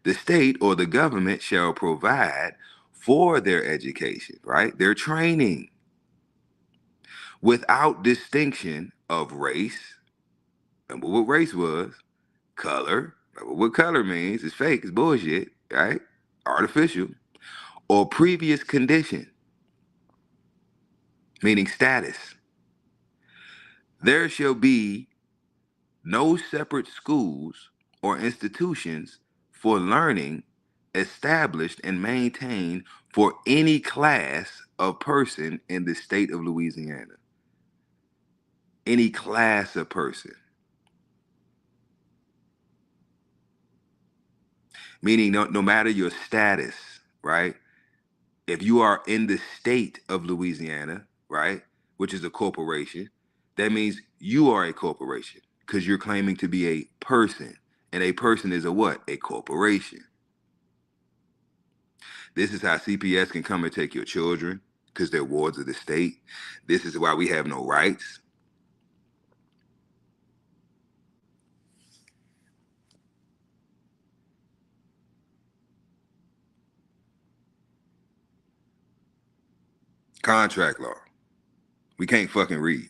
The state or the government shall provide for their education, right? Their training without distinction of race. Remember what race was? Color. Remember what color means? It's fake, it's bullshit, right? Artificial. Or previous condition, meaning status. There shall be no separate schools or institutions for learning established and maintained for any class of person in the state of Louisiana. Any class of person. Meaning no matter your status, right? If you are in the state of Louisiana, right, which is a corporation, that means you are a corporation because you're claiming to be a person. And a person is a what? A corporation. This is how CPS can come and take your children because they're wards of the state. This is why we have no rights. Contract law. We can't fucking read.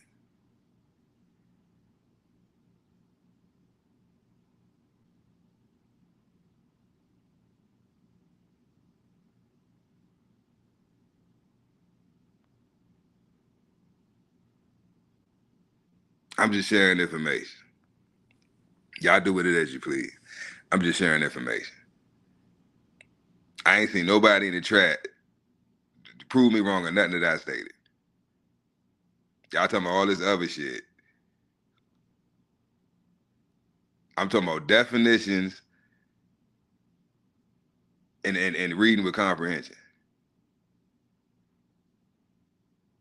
I'm just sharing information. Y'all do with it as you please. I'm just sharing information. I ain't seen nobody in the chat to prove me wrong on nothing that I stated. Y'all talking about all this other shit. I'm talking about definitions and reading with comprehension.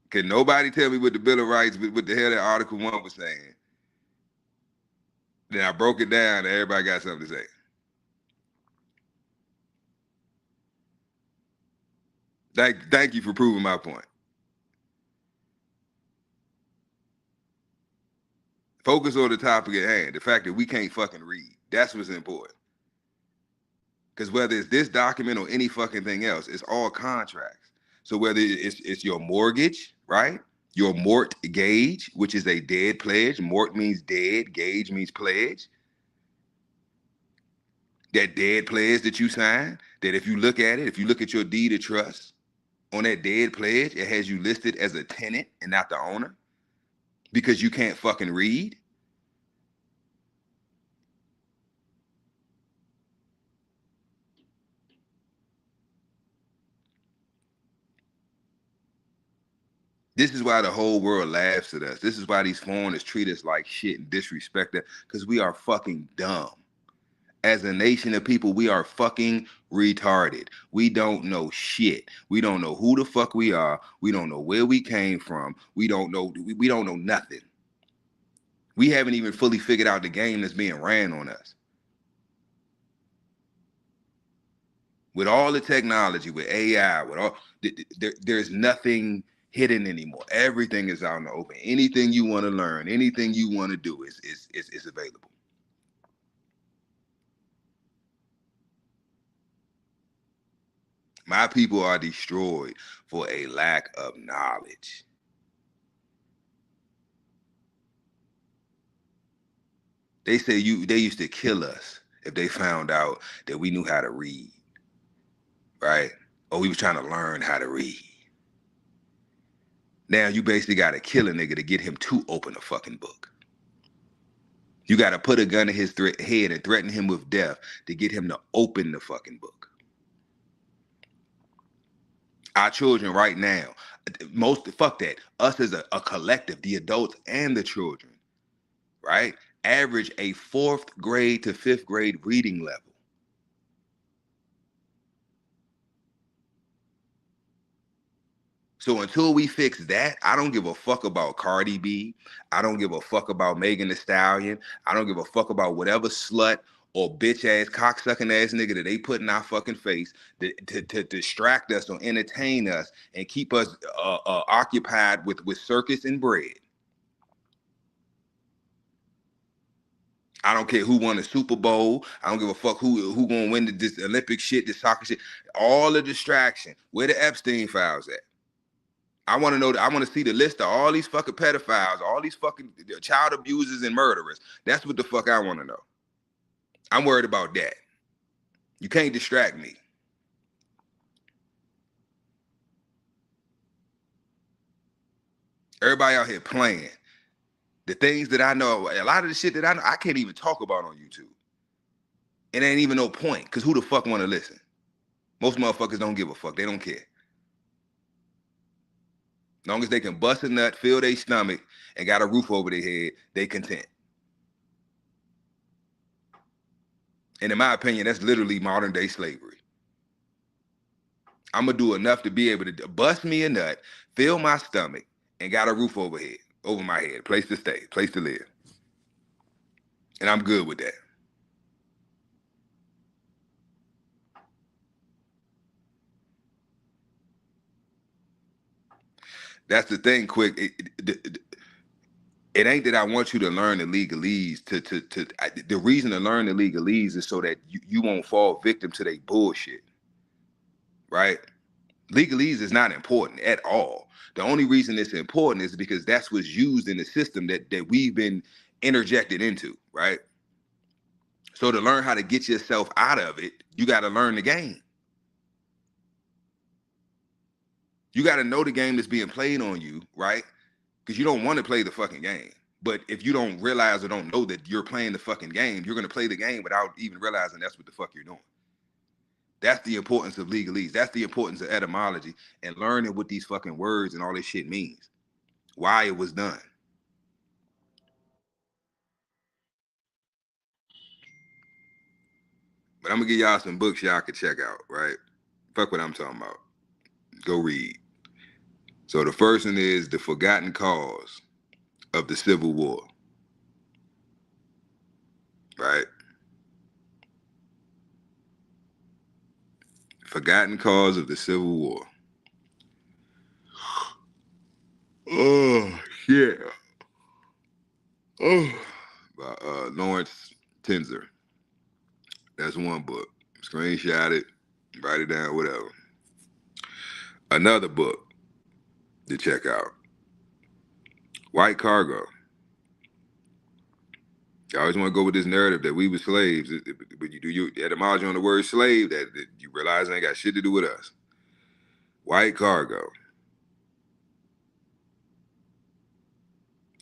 Can nobody tell me what the Bill of Rights, what the hell that Article 1 was saying? Then I broke it down and everybody got something to say. Thank you for proving my point. Focus on the topic at hand, the fact that we can't fucking read. That's what's important. Because whether it's this document or any fucking thing else, it's all contracts. So whether it's your mortgage, right? Your mort gauge, which is a dead pledge. Mort means dead, gauge means pledge. That dead pledge that you sign, that if you look at it, if you look at your deed of trust, on that dead pledge, it has you listed as a tenant and not the owner because you can't fucking read. This is why the whole world laughs at us. This is why these foreigners treat us like shit and disrespect us, because we are fucking dumb. As a nation of people, we are fucking retarded. We don't know shit. We don't know who the fuck we are. We don't know where we came from. We don't know nothing. We haven't even fully figured out the game that's being ran on us. With all the technology, with AI, with all, there's nothing hidden anymore. Everything is out in the open. Anything you want to learn, anything you want to do is available. My people are destroyed for a lack of knowledge. They say they used to kill us if they found out that we knew how to read, right? Or we was trying to learn how to read. Now you basically got to kill a nigga to get him to open a fucking book. You got to put a gun in his head and threaten him with death to get him to open the fucking book. Our children right now, fuck that. Us as a collective, the adults and the children, right? Average a 4th grade to 5th grade reading level. So until we fix that, I don't give a fuck about Cardi B. I don't give a fuck about Megan Thee Stallion. I don't give a fuck about whatever slut or bitch ass cocksucking ass nigga that they put in our fucking face to distract us or entertain us and keep us occupied with circus and bread. I don't care who won the Super Bowl. I don't give a fuck who gonna win this Olympic shit, this soccer shit. All the distraction. Where the Epstein files at? I want to know. I want to see the list of all these fucking pedophiles, all these fucking child abusers and murderers. That's what the fuck I want to know. I'm worried about that. You can't distract me. Everybody out here playing. The things that I know, a lot of the shit that I know, I can't even talk about on YouTube. It ain't even no point, because who the fuck want to listen? Most motherfuckers don't give a fuck. They don't care. As long as they can bust a nut, fill their stomach, and got a roof over their head, they content. And in my opinion, that's literally modern day slavery. I'm gonna do enough to be able to bust me a nut, fill my stomach, and got a roof over my head, place to stay, place to live. And I'm good with that. That's the thing, Quick. It ain't that I want you to learn the legalese. The reason to learn the legalese is so that you won't fall victim to their bullshit, right? Legalese is not important at all. The only reason it's important is because that's what's used in the system that we've been interjected into, right? So to learn how to get yourself out of it, you got to learn the game. You got to know the game that's being played on you, right? Because you don't want to play the fucking game. But if you don't realize or don't know that you're playing the fucking game, you're going to play the game without even realizing that's what the fuck you're doing. That's the importance of legalese. That's the importance of etymology and learning what these fucking words and all this shit means. Why it was done. But I'm going to give y'all some books y'all can check out, right? Fuck what I'm talking about. Go read. So the first one is The Forgotten Cause of the Civil War. Right? Forgotten Cause of the Civil War. Oh, yeah. Oh, by Lawrence Tenzer. That's one book. Screenshot it, write it down, whatever. Another book to check out. White Cargo. I always want to go with this narrative that we were slaves, but you do your etymology on the word slave, that you realize it ain't got shit to do with us. White Cargo.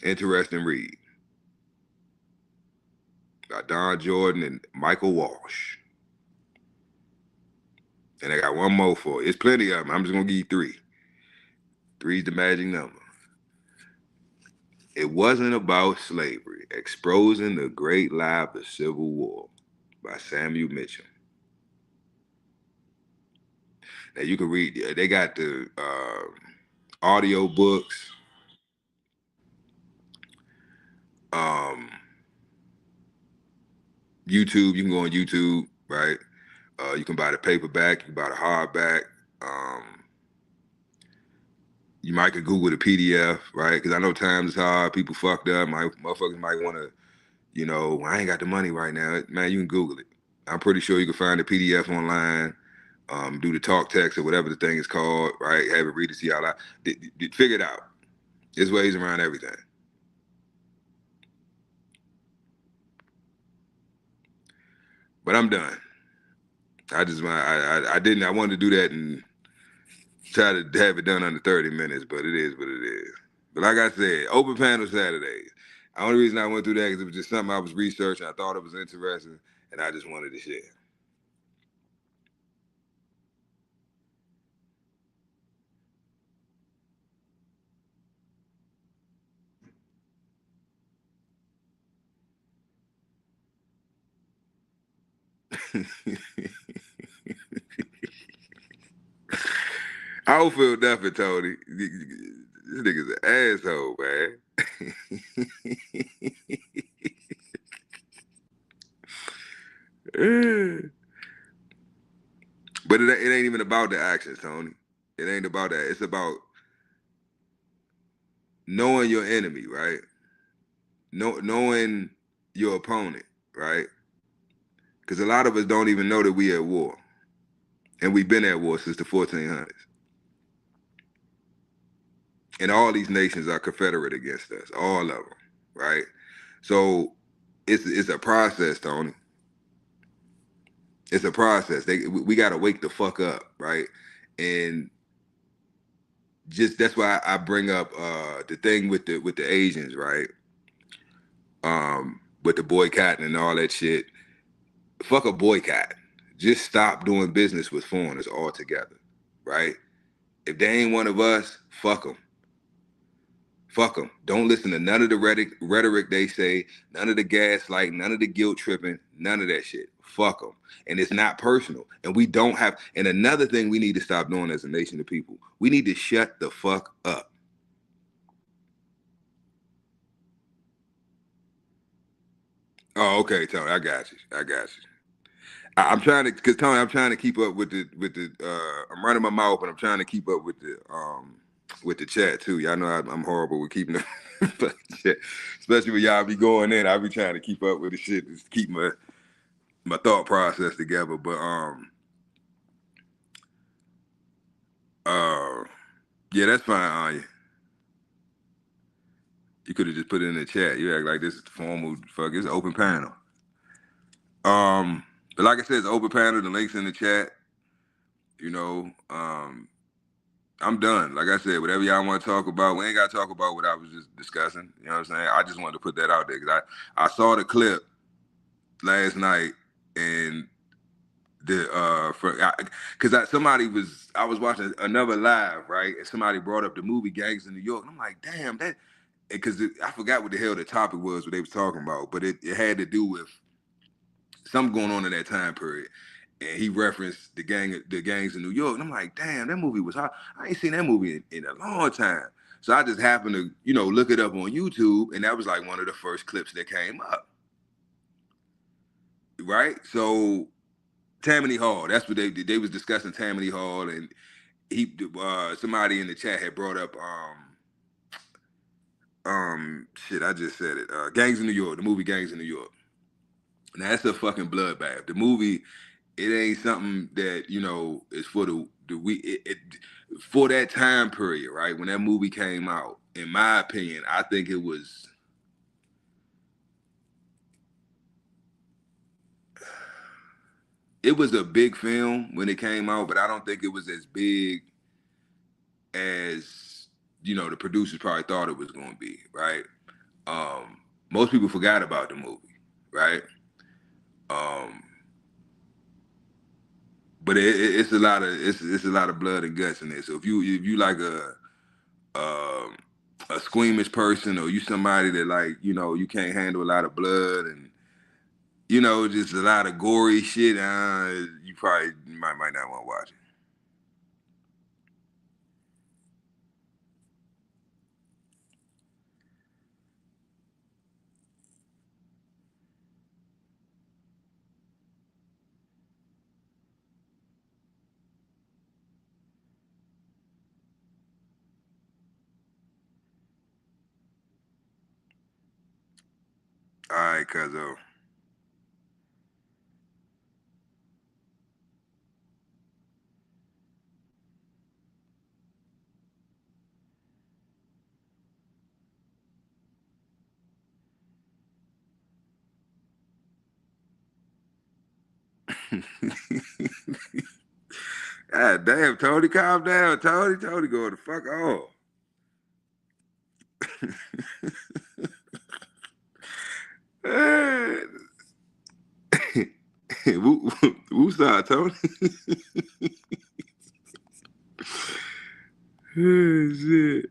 Interesting read. By Don Jordan and Michael Walsh. And I got one more for you. It's plenty of them. I'm just going to give you 3. 3's the magic number. It Wasn't About Slavery, Exposing the Great Lie of the Civil War by Samuel Mitchell. Now you can read, they got the audio books. YouTube, you can go on YouTube, right? You can buy the paperback, you can buy the hardback. You might could Google the PDF, right? Because I know times is hard, people fucked up. Motherfuckers might want to, I ain't got the money right now. Man, you can Google it. I'm pretty sure you can find the PDF online, do the talk text or whatever the thing is called, right? Have it read it, see how I figure it out. There's ways around everything. But I'm done. I wanted to do that and try to have it done under 30 minutes, but it is what it is. But like I said, open panel Saturdays. The only reason I went through that is it was just something I was researching. I thought it was interesting, and I just wanted to share. I don't feel nothing, Tony. This nigga's an asshole, man. But it ain't even about the actions, Tony. It ain't about that. It's about knowing your enemy, right? Knowing your opponent, right? Because a lot of us don't even know that we at war. And we've been at war since the 1400s. And all these nations are confederate against us, all of them, right? So it's a process, Tony. It's a process. We got to wake the fuck up, right? And just that's why I bring up the thing with the Asians, right? With the boycotting and all that shit. Fuck a boycott. Just stop doing business with foreigners altogether, right? If they ain't one of us, fuck them. Fuck them. Don't listen to none of the rhetoric they say, none of the gaslight, none of the guilt tripping, none of that shit. Fuck them. And it's not personal. And we don't have, and another thing we need to stop doing as a nation of people, we need to shut the fuck up. Oh, okay, Tony, I got you. I'm trying to, cause Tony, I'm trying to keep up with the, I'm running my mouth, but I'm trying to keep up with the chat too. Y'all know I'm horrible with keeping the chat, especially when y'all be going in. I be trying to keep up with the shit, just keep my thought process together. But yeah, that's fine, Anya. You could have just put it in the chat. You act like this is the formal fuck. It's an open panel. But like I said, it's an open panel. The link's in the chat. You know, I'm done. Like I said, whatever y'all want to talk about, we ain't got to talk about what I was just discussing. You know what I'm saying? I just wanted to put that out there because I saw the clip last night and I was watching another live, right? And somebody brought up the movie Gangs in New York. And I'm like, damn, that, because I forgot what the hell the topic was, what they was talking about, but it had to do with something going on in that time period. And he referenced the gangs in New York. And I'm like, damn, that movie was hot. I ain't seen that movie in a long time. So I just happened to, look it up on YouTube, and that was like one of the first clips that came up. Right? So Tammany Hall, that's what they was discussing, Tammany Hall, and somebody in the chat had brought up shit, I just said it. Gangs in New York, the movie Gangs in New York. Now that's a fucking bloodbath. The movie, it ain't something that is for for that time period, right? When that movie came out, in my opinion, I think it was a big film when it came out, but I don't think it was as big as the producers probably thought it was going to be, right? Most people forgot about the movie, right? But it's a lot of blood and guts in there. So if you like a squeamish person, or you somebody that like you can't handle a lot of blood and just a lot of gory shit, you probably might not want to watch it. All right, cuzzo. God damn, Tony, calm down, Tony. Tony, go the fuck off. Woo side, Tony. Oh, shit.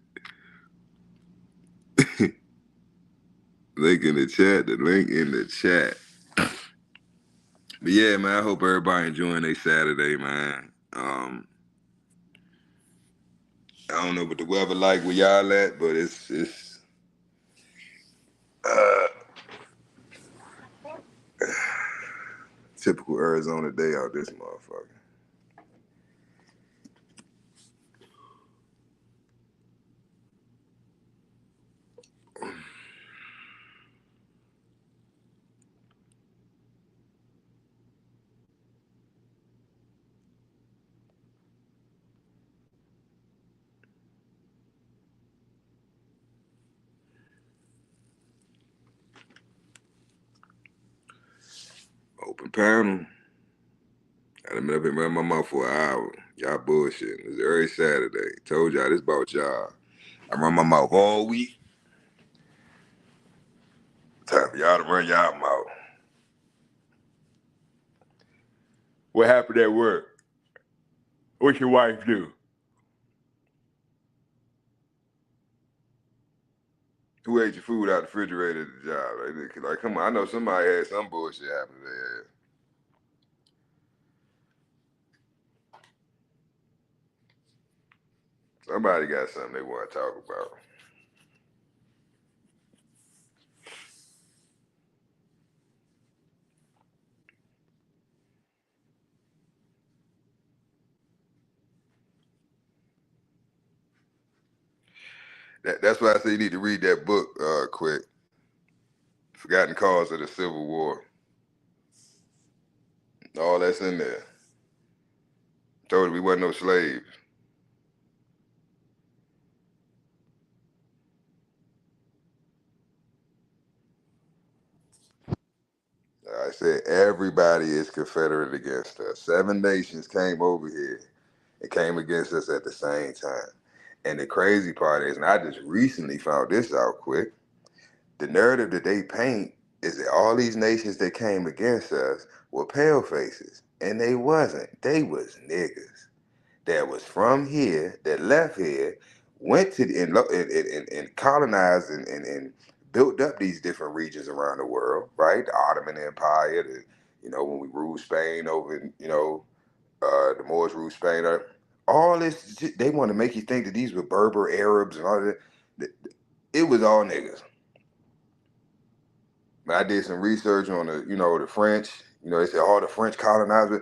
Link in the chat. The link in the chat. But yeah, man, I hope everybody enjoying their Saturday, man. I don't know what the weather like where y'all at, but it's typical Arizona day out this motherfucker. Open panel. I done been up and running my mouth for an hour. Y'all bullshitting. It's early Saturday. Told y'all this about y'all. I run my mouth all week. Time for y'all to run y'all mouth. What happened at work? What your wife do? Who ate your food out the refrigerator at the job? Like, come on, I know somebody had some bullshit happen to their ass. Somebody got something they want to talk about. That's why I say you need to read that book quick. Forgotten Cause of the Civil War. All that's in there. Told you we wasn't no slaves. I said everybody is Confederate against us. 7 nations came over here and came against us at the same time. And the crazy part is, and I just recently found this out quick, the narrative that they paint is that all these nations that came against us were pale faces. And they wasn't. They was niggas that was from here, that left here, went to and colonized and built up these different regions around the world, right? The Ottoman Empire, when we ruled Spain over, the Moors ruled Spain. All this, they want to make you think that these were Berber Arabs and all that. It was all niggas. I did some research on the French. They said all the French colonizers.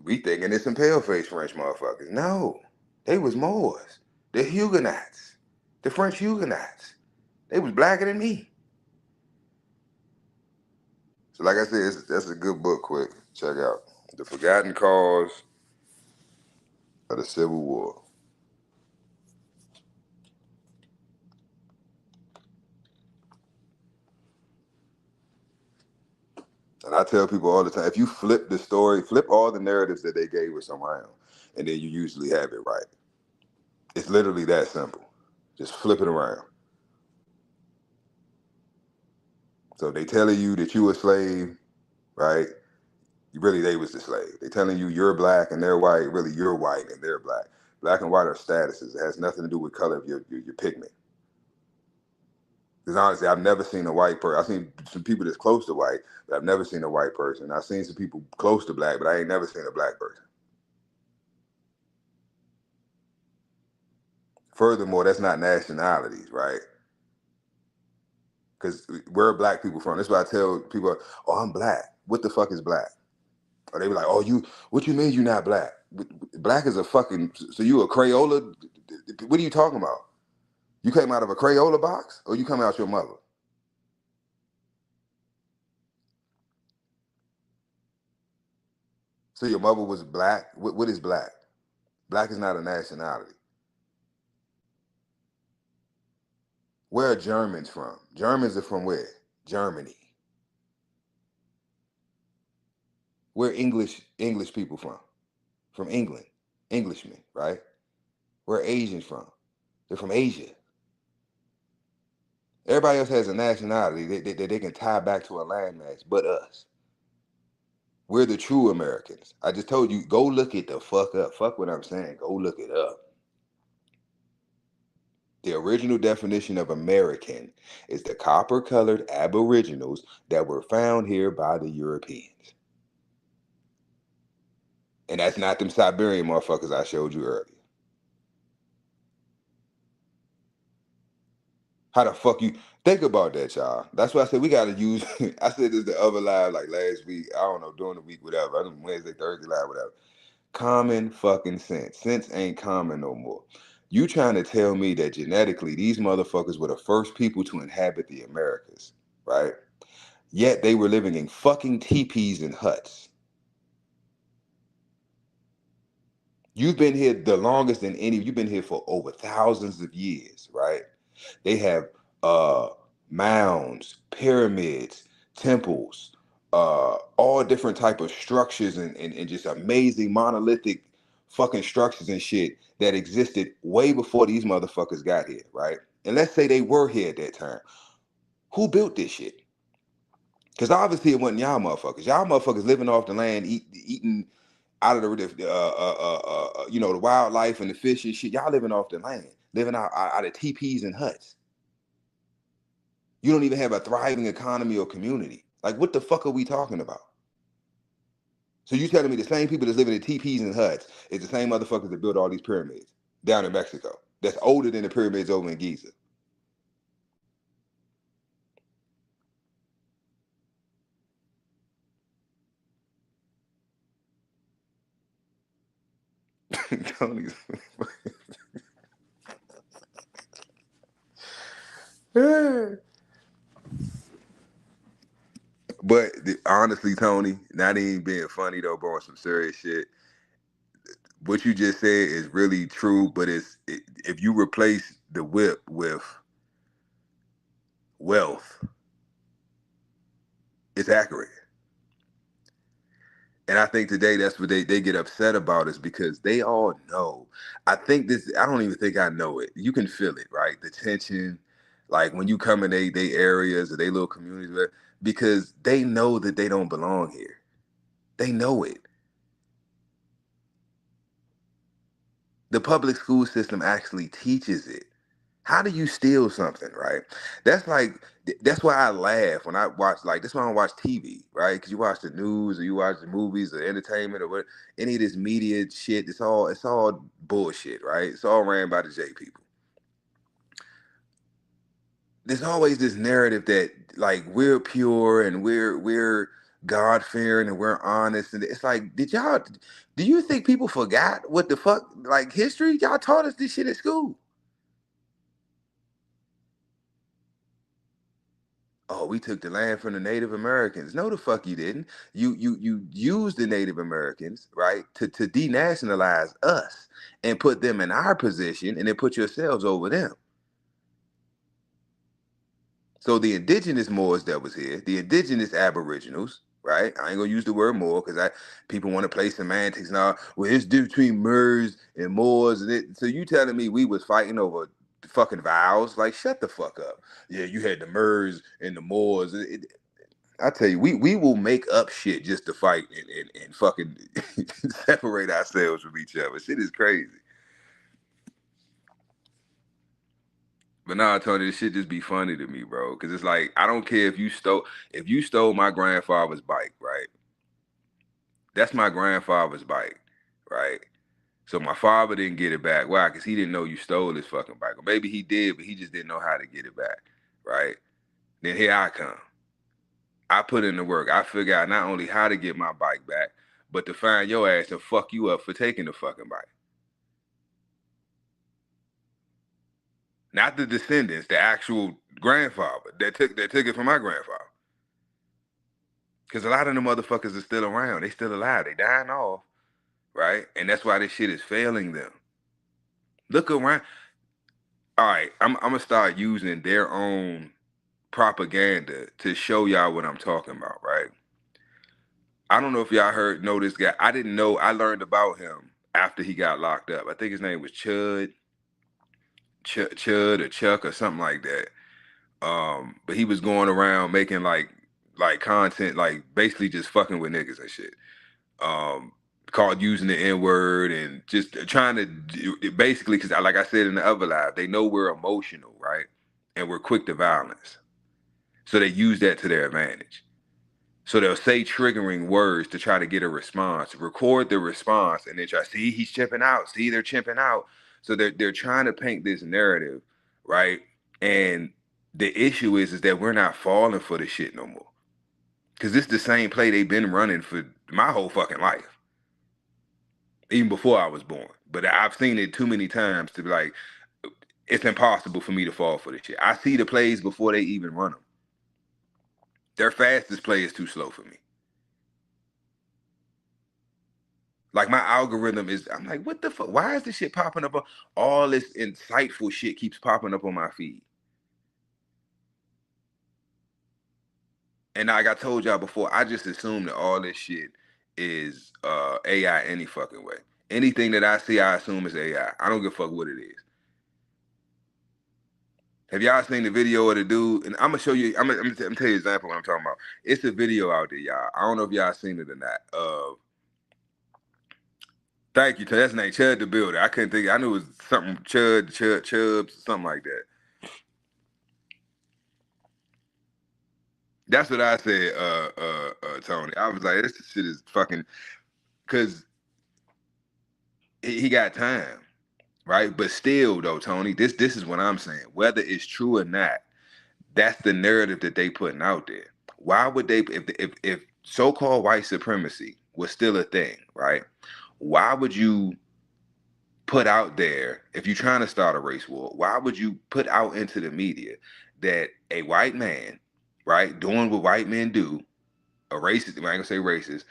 We thinking it's some pale-faced French motherfuckers. No, they was Moors. The Huguenots. The French Huguenots. They was blacker than me. So like I said, that's a good book, quick. Check out. The Forgotten Cause of the Civil War. And I tell people all the time, if you flip the story, flip all the narratives that they gave us around, and then you usually have it right. It's literally that simple. Just flip it around. So they telling you that you a slave, right? Really, they was the slave. They telling you you're black and they're white. Really, you're white and they're black. Black and white are statuses. It has nothing to do with color of your pigment. Because honestly, I've never seen a white person. I've seen some people that's close to white, but I've never seen a white person. I've seen some people close to black, but I ain't never seen a black person. Furthermore, that's not nationalities, right? Because where are black people from? That's why I tell people, oh, I'm black. What the fuck is black? Or they be like, oh, what you mean you not black? Black is a fucking, so you a Crayola? What are you talking about? You came out of a Crayola box or you come out your mother? So your mother was black? What is black? Black is not a nationality. Where are Germans from? Germans are from where? Germany. Where English people from? From England. Englishmen, right? Where Asians from? They're from Asia. Everybody else has a nationality that they can tie back to a landmass, but us. We're the true Americans. I just told you, go look it the fuck up. Fuck what I'm saying. Go look it up. The original definition of American is the copper-colored aboriginals that were found here by the Europeans. And that's not them Siberian motherfuckers I showed you earlier. How the fuck you think about that, y'all? That's why I said we gotta use. I said this the other live like last week. I don't know, during the week, whatever. I don't know, Wednesday, Thursday live, whatever. Common fucking sense. Sense ain't common no more. You trying to tell me that genetically these motherfuckers were the first people to inhabit the Americas, right? Yet they were living in fucking teepees and huts. You've been here the longest than any. You've been here for over thousands of years, right? They have mounds, pyramids, temples, all different type of structures and just amazing monolithic fucking structures and shit that existed way before these motherfuckers got here, right? And let's say they were here at that time. Who built this shit? Because obviously it wasn't y'all motherfuckers. Y'all motherfuckers living off the land, eating out of the you know, the wildlife and the fish and shit. Y'all living off the land, living out of teepees and huts. You don't even have a thriving economy or community. Like, what the fuck are we talking about? So you telling me the same people that's living in teepees and huts is the same motherfuckers that built all these pyramids down in Mexico that's older than the pyramids over in Giza? Tony's But honestly, Tony, not even being funny though, bro, on some serious shit. What you just said is really true, but if you replace the whip with wealth, it's accurate. And I think today that's what they get upset about, is because they all know. I don't even think I know it. You can feel it, right? The tension, like when you come in they areas or they little communities, because they know that they don't belong here. They know it. The public school system actually teaches it. How do you steal something, right? That's why I laugh when I watch, like, that's why I don't watch TV, right? Because you watch the news or you watch the movies or entertainment or what, any of this media shit, it's all bullshit, right? It's all ran by the J people. There's always this narrative that, like, we're pure and we're God-fearing and we're honest. And it's like, do you think people forgot what the fuck, like, history? Y'all taught us this shit at school. Oh, we took the land from the Native Americans. No, the fuck you didn't. You used the Native Americans, right, to denationalize us and put them in our position, and then put yourselves over them. So the indigenous Moors that was here, the indigenous Aboriginals, right? I ain't gonna use the word Moor because people want to play semantics now. Well, it's difference between Moors and Moors, and so you telling me we was fighting over fucking vows? Like, shut the fuck up. Yeah, you had the Moors and the Moors. I tell you, we will make up shit just to fight and fucking separate ourselves from each other. Shit is crazy. But nah, Tony, this shit just be funny to me, bro. Cause it's like, I don't care if you stole my grandfather's bike, right? That's my grandfather's bike, right? So my father didn't get it back. Why? Because he didn't know you stole his fucking bike. Or maybe he did, but he just didn't know how to get it back, right? Then here I come. I put in the work. I figure out not only how to get my bike back, but to find your ass and fuck you up for taking the fucking bike. Not the descendants, the actual grandfather that took it from my grandfather. Because a lot of them motherfuckers are still around. They still alive. They dying off, right? And that's why this shit is failing them. Look around. All right, I'm gonna start using their own propaganda to show y'all what I'm talking about, right? I don't know if y'all know this guy. I didn't know. I learned about him after he got locked up. I think his name was Chud or Chuck or something like that. But he was going around making like content, like basically just fucking with niggas and shit. Called using the N-word and just trying to basically, because like I said in the other live, they know we're emotional, right? And we're quick to violence. So they use that to their advantage. So they'll say triggering words to try to get a response, record the response, and then try, see, he's chimping out. See, they're chimping out. So they're trying to paint this narrative, right? And the issue is that we're not falling for the shit no more. Because it's the same play they've been running for my whole fucking life. Even before I was born. But I've seen it too many times to be like, it's impossible for me to fall for this shit. I see the plays before they even run them. Their fastest play is too slow for me. Like my algorithm is, I'm like, what the fuck? Why is this shit popping up? All this insightful shit keeps popping up on my feed. And like I told y'all before, I just assume that all this shit is AI any fucking way. Anything that I see, I assume is AI. I don't give a fuck what it is. Have y'all seen the video of the dude? And I'm gonna show you. I'm gonna tell you an example of what I'm talking about. It's a video out there, y'all. I don't know if y'all seen it or not. Thank you. That's name Chud the Builder. I couldn't think. I knew it was something Chubbs, something like that. That's what I said, Tony. I was like, this shit is fucking, because he got time, right? But still, though, Tony, this is what I'm saying. Whether it's true or not, that's the narrative that they putting out there. Why would they, if so-called white supremacy was still a thing, right? Why would you put out there, if you're trying to start a race war, why would you put out into the media that a white man, right, doing what white men do, a racist, I ain't gonna say racist,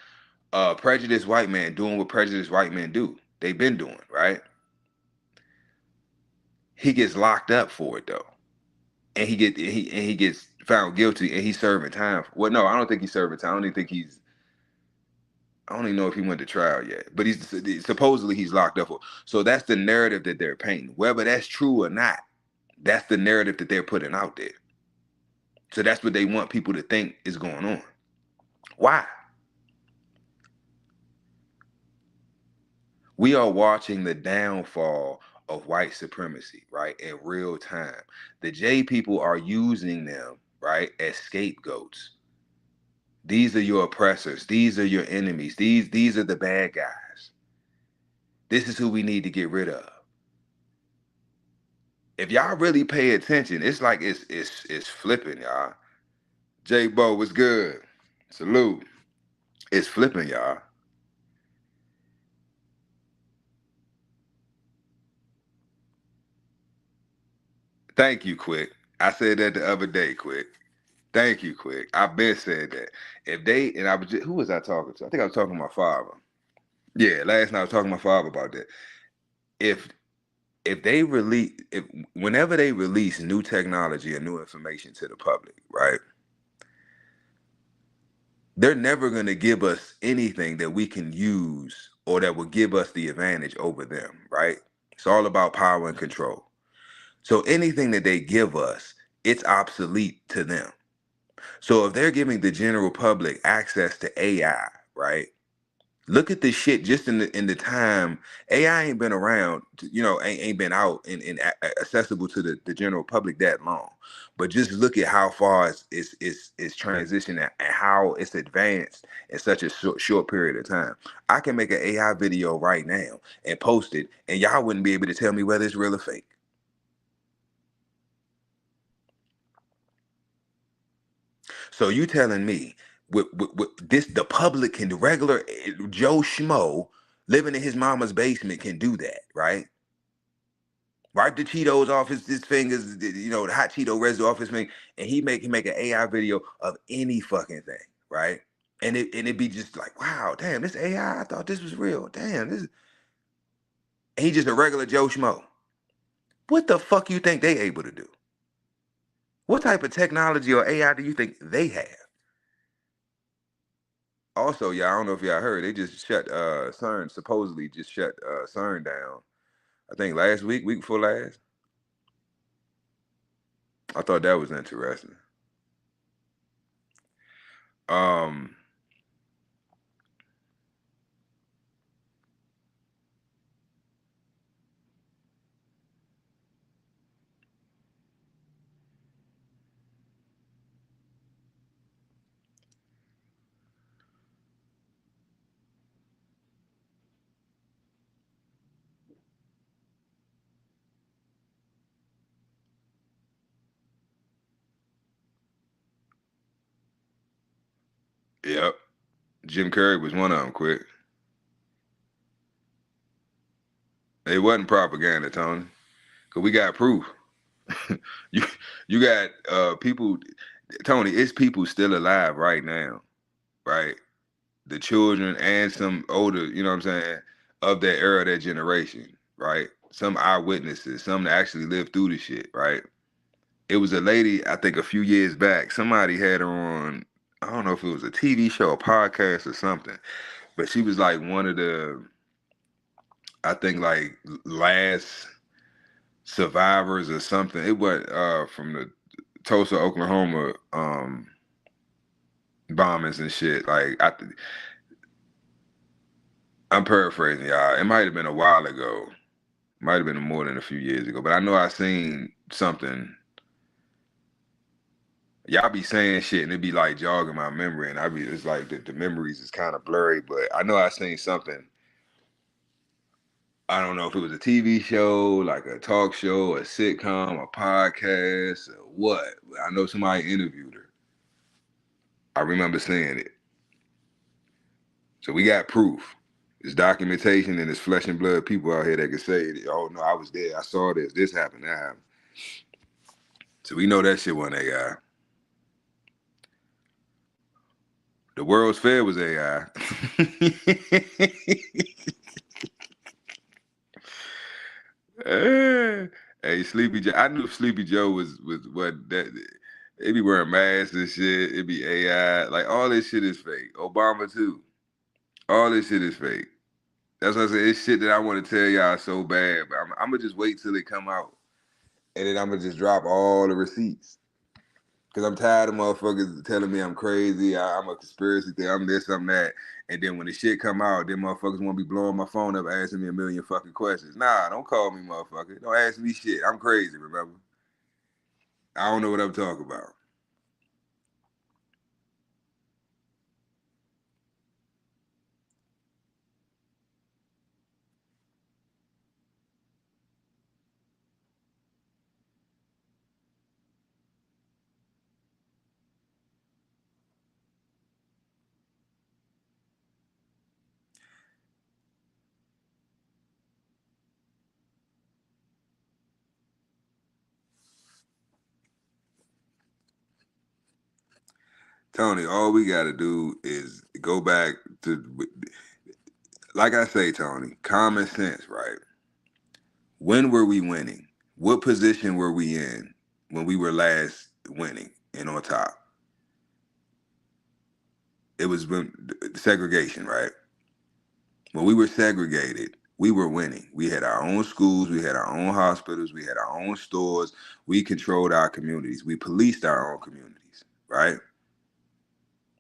a prejudiced white man doing what prejudiced white men do, they've been doing, right? He gets locked up for it though. And he gets found guilty and he's serving time. Well, no, I don't think he's serving time. I don't even know if he went to trial yet, but supposedly he's locked up for. So that's the narrative that they're painting. Whether that's true or not, that's the narrative that they're putting out there. So that's what they want people to think is going on. Why? We are watching the downfall of white supremacy, right, in real time. The J people are using them, right, as scapegoats. These are your oppressors. These are your enemies. These are the bad guys. This is who we need to get rid of. If y'all really pay attention, it's like it's flipping, y'all. J Bo, what's good? Salute. It's flipping, y'all. Thank you, Quick. I said that the other day, Quick. Thank you, Quick. I've been said that. If they, and I was just, who was I talking to? I think I was talking to my father. Yeah, last night I was talking to my father about that. If whenever they release new technology and new information to the public, right? They're never going to give us anything that we can use or that will give us the advantage over them, right? It's all about power and control. So anything that they give us, it's obsolete to them. So if they're giving the general public access to AI, right? Look at this shit just in the time AI ain't been around, ain't been out and accessible to the general public that long. But just look at how far it's transitioned and how it's advanced in such a short period of time. I can make an AI video right now and post it, and y'all wouldn't be able to tell me whether it's real or fake. So you telling me with this, the public can, the regular Joe Schmo living in his mama's basement can do that, right? Wipe the Cheetos off his fingers, the hot Cheeto residue off his finger, and he make an AI video of any fucking thing, right? And it be just like, wow, damn, this AI, I thought this was real. Damn, this is, and he just a regular Joe Schmo. What the fuck you think they able to do? What type of technology or AI do you think they have? Also, y'all, I don't know if y'all heard, they just shut CERN, supposedly just shut CERN down. I think last week before last. I thought that was interesting. Yep. Jim Carrey was one of them, quick. It wasn't propaganda, Tony, because we got proof. you got people, Tony, it's people still alive right now, right? The children and some older, you know what I'm saying, of that era, that generation, right? Some eyewitnesses, some that actually lived through the shit, right? It was a lady, I think a few years back, somebody had her on, I don't know if it was a TV show, a podcast or something, but she was like one of the, I think like last survivors or something. It was from the Tulsa, Oklahoma bombings and shit. Like I'm paraphrasing, y'all. It might have been a while ago. Might have been more than a few years ago. But I know I seen something. Y'all be saying shit and it be like jogging my memory, and it's like the memories is kind of blurry. But I know I seen something. I don't know if it was a TV show, like a talk show, a sitcom, a podcast, or what. But I know somebody interviewed her. I remember seeing it. So we got proof. There's documentation and there's flesh and blood people out here that can say, oh no, I was there, I saw this happened, that happened. So we know that shit wasn't AI. The World's Fair was AI. Hey, Sleepy Joe. I knew Sleepy Joe was what that. They be wearing masks and shit. It be AI. Like all this shit is fake. Obama too. All this shit is fake. That's what I say. It's shit that I want to tell y'all so bad, but I'm gonna just wait till it come out, and then I'm gonna just drop all the receipts. Cause I'm tired of motherfuckers telling me I'm crazy, I'm a conspiracy theory, I'm this, I'm that. And then when the shit come out, then motherfuckers wanna be blowing my phone up asking me a million fucking questions. Nah, don't call me motherfucker. Don't ask me shit. I'm crazy, remember? I don't know what I'm talking about. Tony, all we gotta do is go back to, like I say, Tony, common sense, right? When were we winning? What position were we in when we were last winning and on top? It was when segregation, right? When we were segregated, we were winning. We had our own schools, we had our own hospitals, we had our own stores. We controlled our communities. We policed our own communities, right?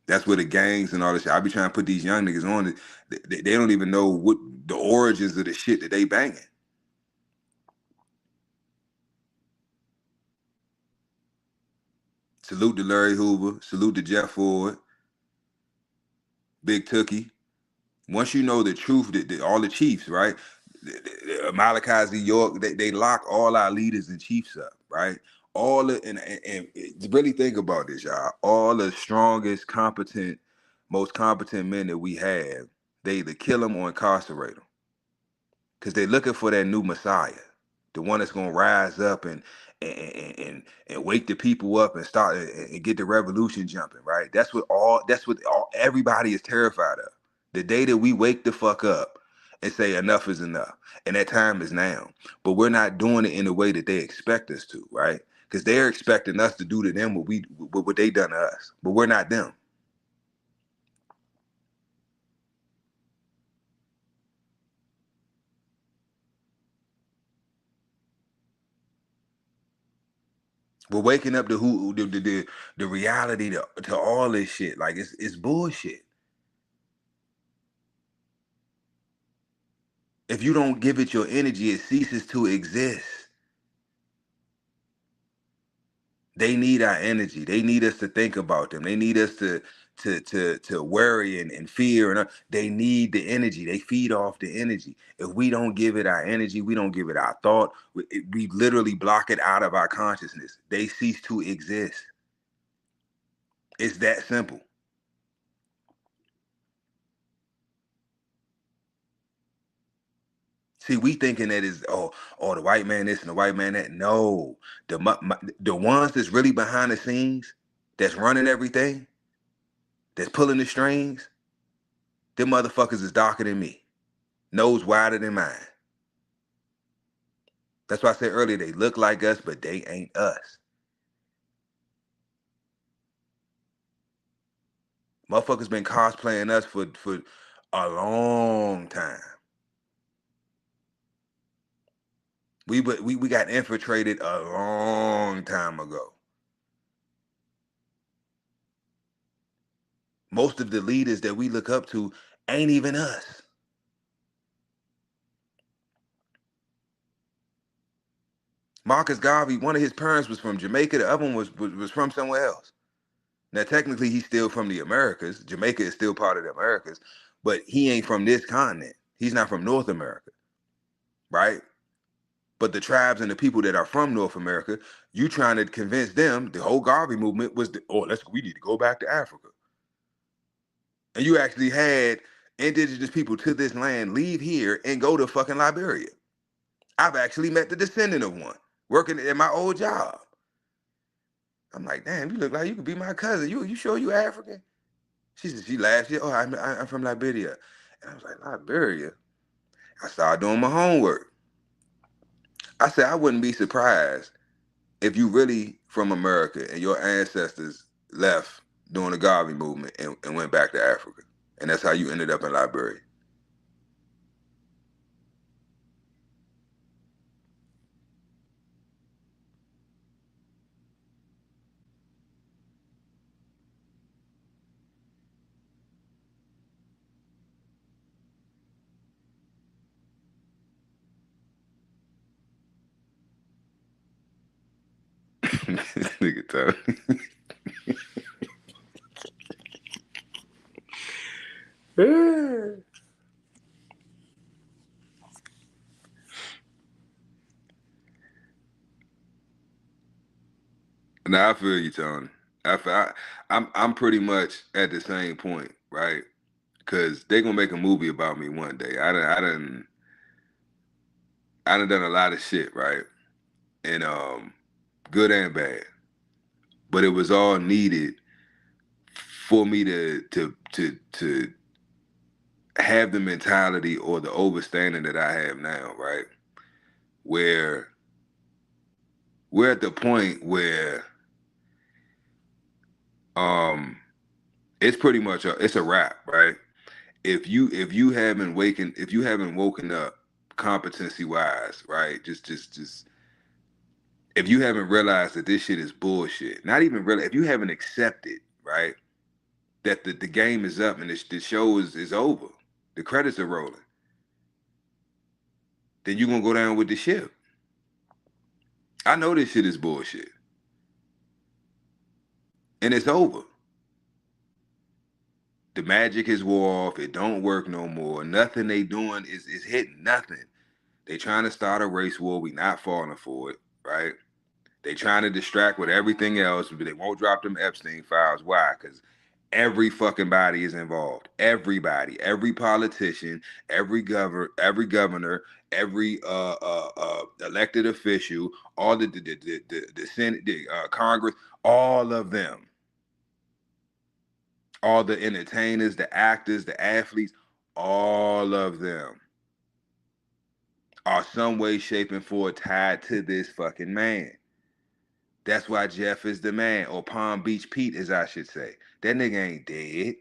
That's where the gangs and all this shit. I be trying to put these young niggas on it. They don't even know what the origins of the shit that they banging. Salute to Larry Hoover. Salute to Jeff Ford. Big Tookie. Once you know the truth, all the chiefs, right? Malachi Z. York, they lock all our leaders and chiefs up, right? All the, and really think about this, y'all. All the strongest, competent, most competent men that we have, they either kill them or incarcerate them. Because they're looking for that new Messiah, the one that's gonna rise up and wake the people up and start and get the revolution jumping, right? That's what everybody is terrified of. The day that we wake the fuck up and say enough is enough, and that time is now. But we're not doing it in the way that they expect us to, right? Because they're expecting us to do to them what they done to us, but we're not them. We're waking up to the reality to all this shit. Like it's bullshit. If you don't give it your energy, it ceases to exist. They need our energy. They need us to think about them. They need us to worry and fear. And they need the energy. They feed off the energy. If we don't give it our energy, we don't give it our thought. We literally block it out of our consciousness. They cease to exist. It's that simple. See, we thinking that is the white man this and the white man that. No, the ones that's really behind the scenes, that's running everything, that's pulling the strings, them motherfuckers is darker than me, nose wider than mine. That's why I said earlier they look like us, but they ain't us. Motherfuckers been cosplaying us for a long time. We got infiltrated a long time ago. Most of the leaders that we look up to ain't even us. Marcus Garvey, one of his parents was from Jamaica. The other one was from somewhere else. Now, technically, he's still from the Americas. Jamaica is still part of the Americas, but he ain't from this continent. He's not from North America, right? But the tribes and the people that are from North America, you trying to convince them, the whole Garvey movement was, we need to go back to Africa. And you actually had indigenous people to this land leave here and go to fucking Liberia. I've actually met the descendant of one working at my old job. I'm like, damn, you look like you could be my cousin. You sure you African? She said, she laughed. She said, I'm from Liberia. And I was like, Liberia? I started doing my homework. I said, I wouldn't be surprised if you really from America and your ancestors left during the Garvey movement and went back to Africa. And that's how you ended up in Liberia. Nigga Tony. Nah, I feel you, Tony. I'm pretty much at the same point, right? Because they're gonna make a movie about me one day. I done done a lot of shit, right? And good and bad. But it was all needed for me to have the mentality or the overstanding that I have now, right? Where we're at the point where it's pretty much it's a wrap, right? If you haven't woken up competency wise, right? Just if you haven't realized that this shit is bullshit, not even really, if you haven't accepted, right, that the game is up and the show is over, the credits are rolling, then you're gonna go down with the ship. I know this shit is bullshit. And it's over. The magic is wore off. It don't work no more. Nothing they doing is hitting. Nothing. They trying to start a race war. We not falling for it, right? They trying to distract with everything else, but they won't drop them Epstein files. Why? Because every fucking body is involved. Everybody, every politician, every governor, every elected official, all the Senate, the Congress, all of them, all the entertainers, the actors, the athletes, all of them are some way, shape, and form tied to this fucking man. That's why Jeff is the man, or Palm Beach Pete, as I should say. That nigga ain't dead.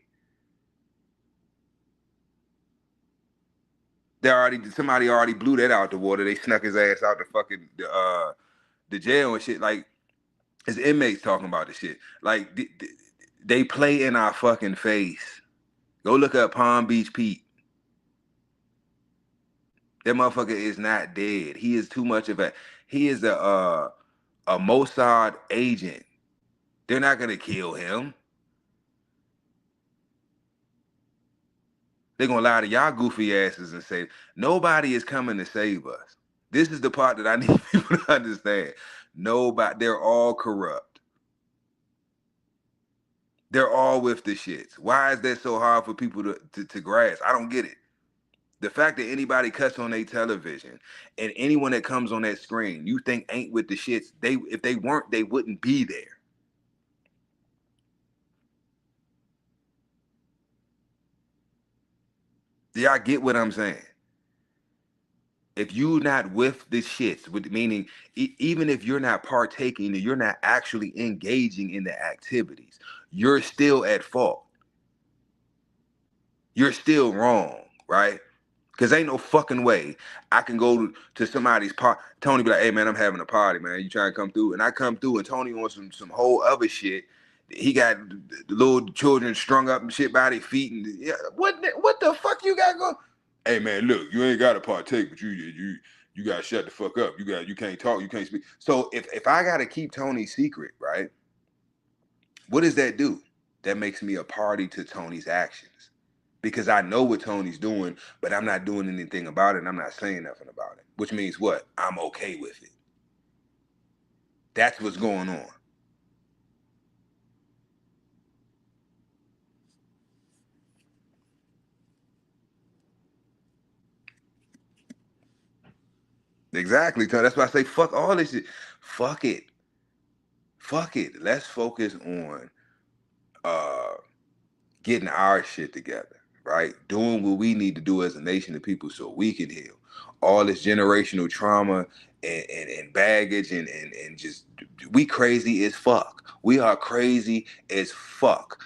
Somebody already blew that out the water. They snuck his ass out the fucking the jail and shit. Like, It's inmates talking about the shit. Like, they play in our fucking face. Go look up Palm Beach Pete. That motherfucker is not dead. He is too much of he is a Mossad agent. They're not gonna kill him. They're gonna lie to y'all goofy asses and say, nobody is coming to save us. This is the part that I need people to understand. Nobody, they're all corrupt. They're all with the shits. Why is that so hard for people to grasp? I don't get it. The fact that anybody cuts on their television and anyone that comes on that screen, you think ain't with the shits, if they weren't, they wouldn't be there. Do y'all get what I'm saying? If you're not with the shits, meaning even if you're not partaking, you're not actually engaging in the activities, you're still at fault. You're still wrong, right? Because ain't no fucking way I can go to somebody's party. Tony be like, hey, man, I'm having a party, man. You trying to come through? And I come through and Tony on some whole other shit. He got the little children strung up and shit by their feet. And yeah, what the fuck you got going? Hey, man, look, you ain't got to partake, but you got to shut the fuck up. You can't talk. You can't speak. So if I got to keep Tony's secret, right, what does that do? That makes me a party to Tony's actions. Because I know what Tony's doing, but I'm not doing anything about it, and I'm not saying nothing about it. Which means what? I'm okay with it. That's what's going on. Exactly, Tony. That's why I say fuck all this shit. Fuck it. Fuck it. Let's focus on getting our shit together, right? Doing what we need to do as a nation of people so we can heal. All this generational trauma and baggage and just, we crazy as fuck. We are crazy as fuck.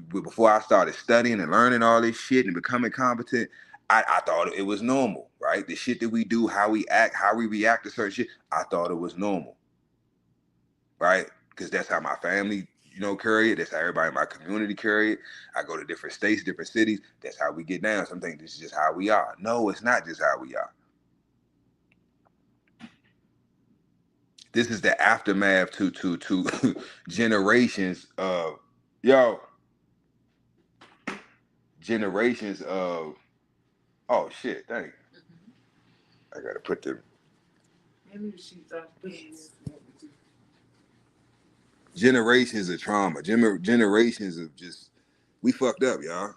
Before I started studying and learning all this shit and becoming competent, I thought it was normal, right? The shit that we do, how we act, how we react to certain shit, I thought it was normal, right? Because that's how my family, carry it. That's how everybody in my community carry it. I go to different states, different cities. That's how we get down. Some think this is just how we are. No, it's not just how we are. This is the aftermath to generations of generations of oh shit, dang. I gotta put them. Generations of trauma, generations of just, we fucked up, y'all.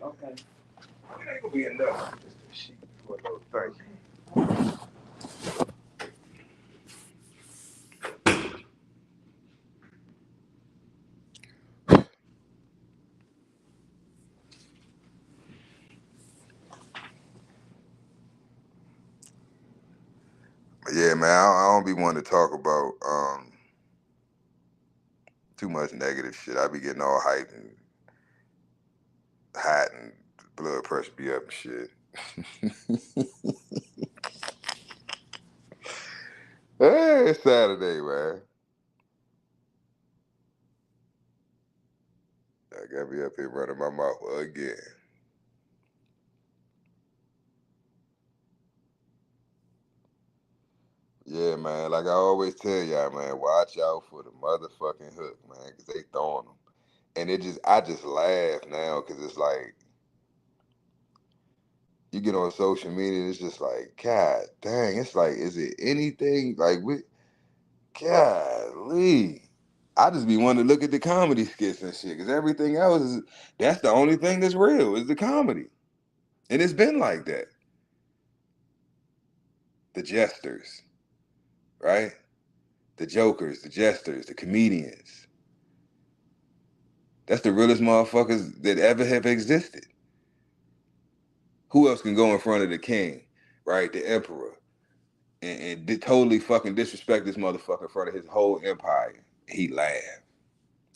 Okay. It ain't gonna be enough. Thank you. Yeah, man, I don't be wanting to talk about too much negative shit. I be getting all hyped and hot and blood pressure be up and shit. Hey, it's Saturday, man. I got me up here running my mouth again. Yeah, man, like I always tell y'all, man, watch out for the motherfucking hook, man, because they throwing them. And I just laugh now, because it's like, you get on social media, it's just like, God dang, it's like, is it anything, like, golly. I just be wanting to look at the comedy skits and shit, because everything else that's the only thing that's real, is the comedy. And it's been like that. The jesters, right? The jokers, the jesters, the comedians. That's the realest motherfuckers that ever have existed. Who else can go in front of the king, right? The emperor, and totally fucking disrespect this motherfucker in front of his whole empire? He laughed.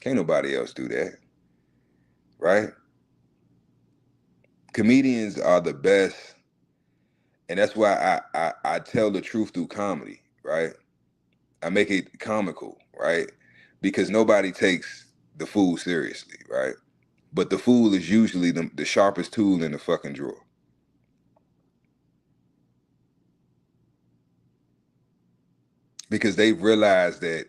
Can't nobody else do that, right? Comedians are the best And that's why I tell the truth through comedy, right? I make it comical, right? Because nobody takes the fool seriously, right? But the fool is usually the sharpest tool in the fucking drawer. Because they've realized that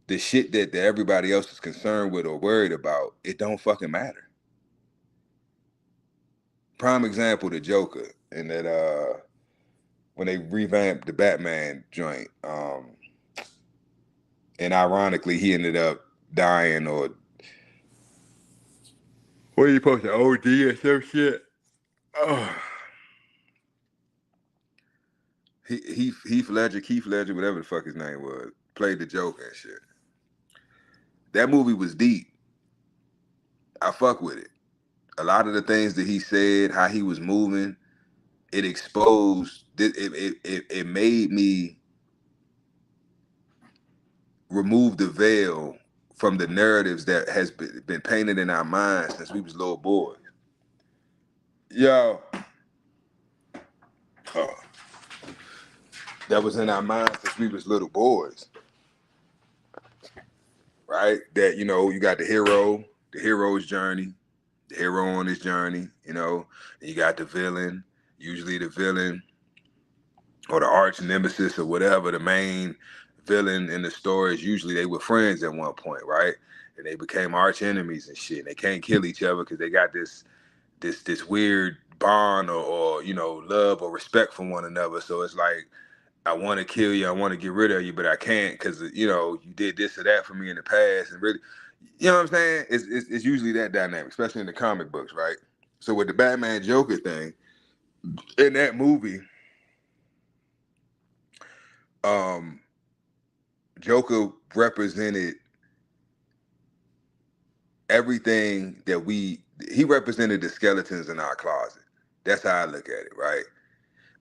the shit that everybody else is concerned with or worried about, it don't fucking matter. Prime example, the Joker, and that when they revamped the Batman joint, and ironically he ended up dying, or what are you supposed to OD or some shit? Oh. Keith Ledger, whatever the fuck his name was, played the Joker and shit. That movie was deep. I fuck with it. A lot of the things that he said, how he was moving, it exposed. It made me remove the veil from the narratives that has been painted in our minds since we was little boys. Yo, that was in our minds since we was little boys, right? That, you know, you got the hero's journey, the hero on his journey, you know, and you got the villain, usually the villain or the arch nemesis or whatever, the main villain in the stories. Usually they were friends at one point, right? And they became arch enemies and shit. And they can't kill each other because they got this weird bond or you know, love or respect for one another. So it's like, I want to kill you, I want to get rid of you, but I can't because, you know, you did this or that for me in the past. And really, you know what I'm saying? It's usually that dynamic, especially in the comic books, right? So with the Batman Joker thing, in that movie, Joker represented everything that he represented the skeletons in our closet. That's how I look at it, right?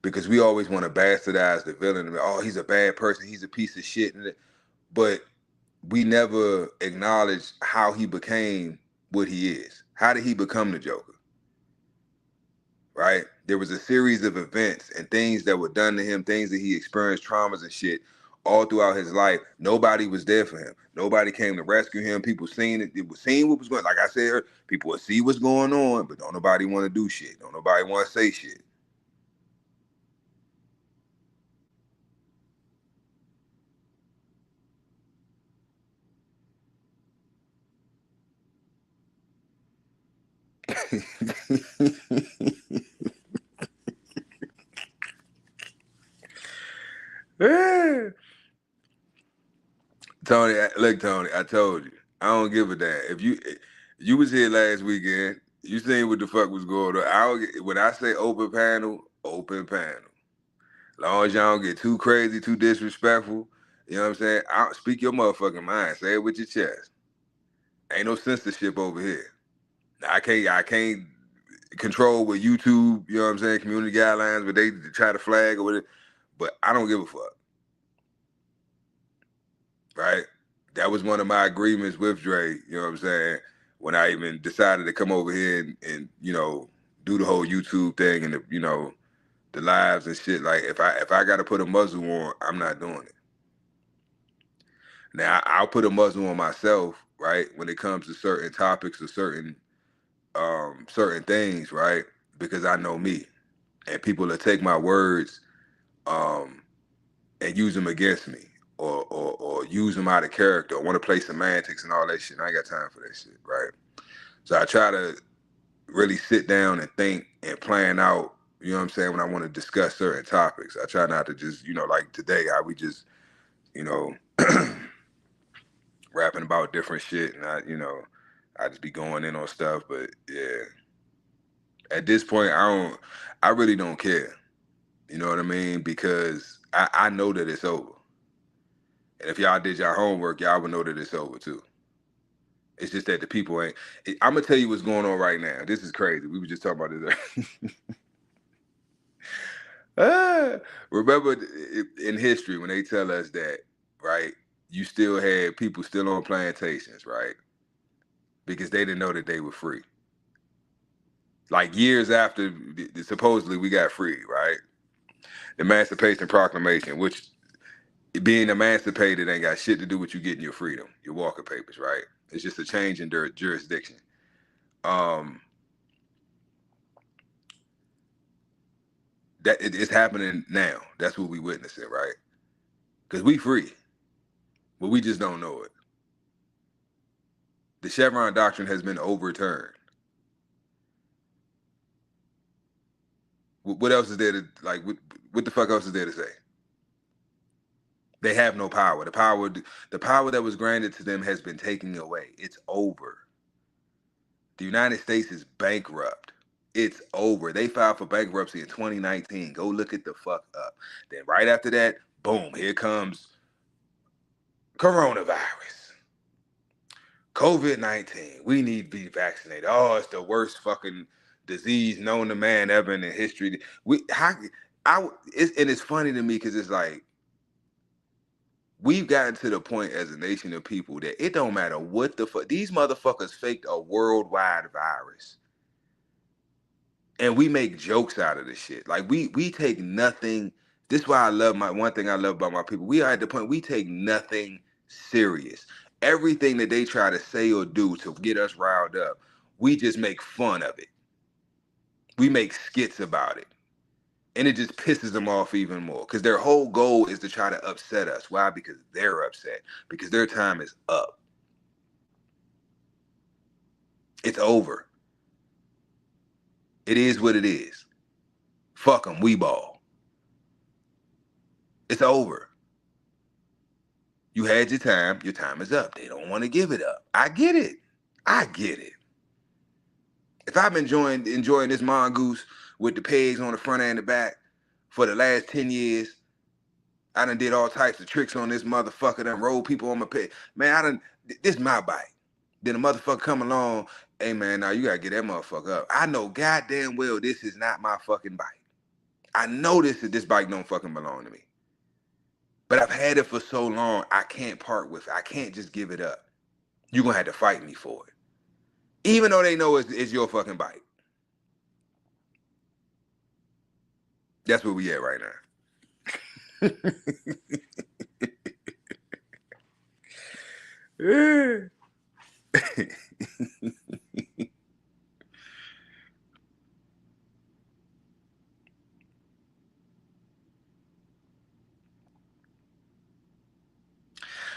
Because we always want to bastardize the villain. Oh, he's a bad person, he's a piece of shit. But we never acknowledge how he became what he is. How did he become the Joker? Right? There was a series of events and things that were done to him, things that he experienced, traumas and shit, all throughout his life. Nobody was there for him. Nobody came to rescue him. People seen it. It was seeing what was going on. Like I said, people would see what's going on, but don't nobody want to do shit. Don't nobody want to say shit. Tony, look, Tony, I told you, I don't give a damn. If you was here last weekend, you seen what the fuck was going on. When I say open panel, open panel. As long as y'all don't get too crazy, too disrespectful, you know what I'm saying? Speak your motherfucking mind. Say it with your chest. Ain't no censorship over here. Now, I can't control what YouTube, you know what I'm saying, community guidelines, but they try to flag or whatever. But I don't give a fuck. Right? That was one of my agreements with Dre, you know what I'm saying, when I even decided to come over here and you know, do the whole YouTube thing and the, you know, the lives and shit. Like if I gotta put a muzzle on, I'm not doing it. Now I'll put a muzzle on myself, right, when it comes to certain topics or certain things, right? Because I know me. And people will take my words and use them against me. Or use them out of character, or want to play semantics and all that shit. I ain't got time for that shit, right? So I try to really sit down and think and plan out, you know what I'm saying, when I want to discuss certain topics. I try not to just, you know, like today, how we just, you know, rapping about different shit, and I just be going in on stuff. But yeah, at this point, I really don't care. You know what I mean? Because I know that it's over. And if y'all did your homework, y'all would know that it's over too. It's just that the people ain't. I'm gonna tell you what's going on right now. This is crazy. We were just talking about this. Remember in history when they tell us that, right? You still had people still on plantations, right? Because they didn't know that they were free. Like years after supposedly we got free, right? Emancipation Proclamation, which being emancipated ain't got shit to do with you getting your freedom, your walker papers, right? It's just a change in jurisdiction. That it's happening now. That's what we witnessing, right? Because we free, but we just don't know it. The Chevron doctrine has been overturned. What else is there to, like, what the fuck else is there to say? They have no power. The power that was granted to them has been taken away. It's over. The United States is bankrupt. It's over. They filed for bankruptcy in 2019. Go look it the fuck up. Then right after that, boom, here comes coronavirus. COVID-19. We need to be vaccinated. Oh, it's the worst fucking disease known to man ever in the history. It's funny to me because it's like, we've gotten to the point as a nation of people that it don't matter what the fuck. These motherfuckers faked a worldwide virus. And we make jokes out of this shit. Like, we take nothing. This is why one thing I love about my people. We are at the point we take nothing serious. Everything that they try to say or do to get us riled up, we just make fun of it. We make skits about it. And it just pisses them off even more. Because their whole goal is to try to upset us. Why? Because they're upset. Because their time is up. It's over. It is what it is. Fuck them, we ball. It's over. You had your time is up. They don't want to give it up. I get it. If I've been enjoying this mongoose with the pegs on the front and the back for the last 10 years, I done did all types of tricks on this motherfucker, done rolled people on my peg. Man, this is my bike. Then a motherfucker come along, hey man, now you gotta get that motherfucker up. I know goddamn well this is not my fucking bike. I know this bike don't fucking belong to me. But I've had it for so long, I can't part with it. I can't just give it up. You're gonna have to fight me for it. Even though they know it's your fucking bike. That's where we at right now.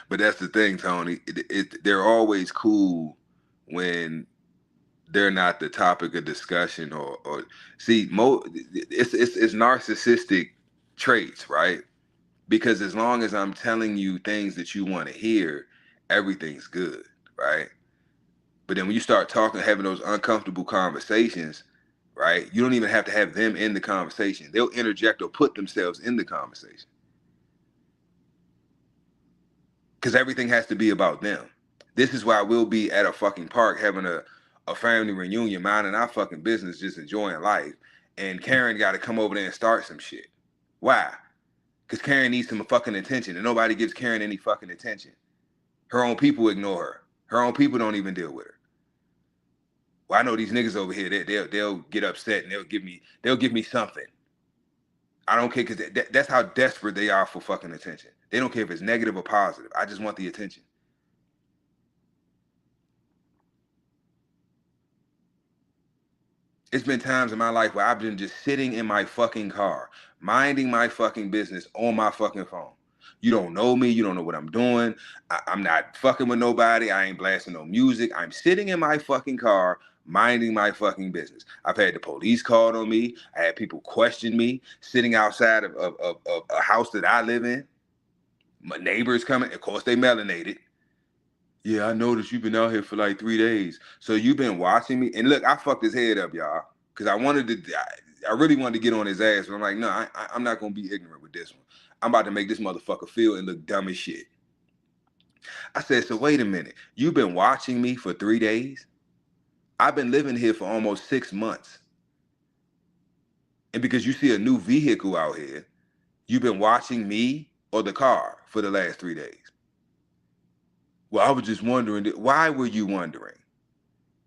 But that's the thing, Tony. They're always cool when they're not the topic of discussion or see, it's narcissistic traits, right? Because as long as I'm telling you things that you want to hear, everything's good, right? But then when you start having those uncomfortable conversations, right? You don't even have to have them in the conversation. They'll interject or put themselves in the conversation. Because everything has to be about them. This is why we'll be at a fucking park having a family reunion, minding our fucking business, just enjoying life. And Karen got to come over there and start some shit. Why? Because Karen needs some fucking attention, and nobody gives Karen any fucking attention. Her own people ignore her. Her own people don't even deal with her. Well, I know these niggas over here, they'll get upset and they'll give me something. I don't care, because that's how desperate they are for fucking attention. They don't care if it's negative or positive. I just want the attention. It's been times in my life where I've been just sitting in my fucking car, minding my fucking business on my fucking phone. You don't know me. You don't know what I'm doing. I'm not fucking with nobody. I ain't blasting no music. I'm sitting in my fucking car, minding my fucking business. I've had the police called on me. I had people question me, sitting outside of a house that I live in. My neighbors coming. Of course, they melanated. Yeah, I noticed you've been out here for like 3 days. So you've been watching me. And look, I fucked his head up, y'all. Because I really wanted to get on his ass. But I'm like, no, I'm not going to be ignorant with this one. I'm about to make this motherfucker feel and look dumb as shit. I said, so wait a minute. You've been watching me for 3 days? I've been living here for almost 6 months. And because you see a new vehicle out here, you've been watching me or the car for the last 3 days. Well, I was just wondering, why were you wondering?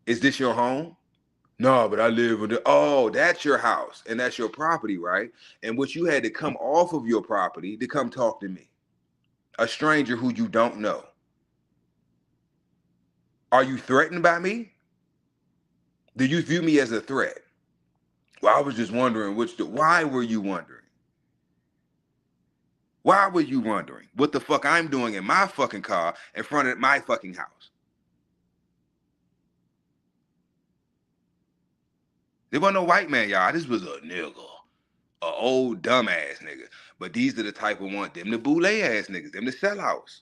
Is this your home? No, but I live with the. Oh, that's your house and that's your property, right? And what you had to come off of your property to come talk to me, a stranger who you don't know. Are you threatened by me? Do you view me as a threat? Well, I was just wondering why were you wondering? Why were you wondering what the fuck I'm doing in my fucking car in front of my fucking house? There wasn't no white man, y'all. This was a nigga. A old dumbass nigga. But these are the type of one, them the boule ass niggas, them the sellouts.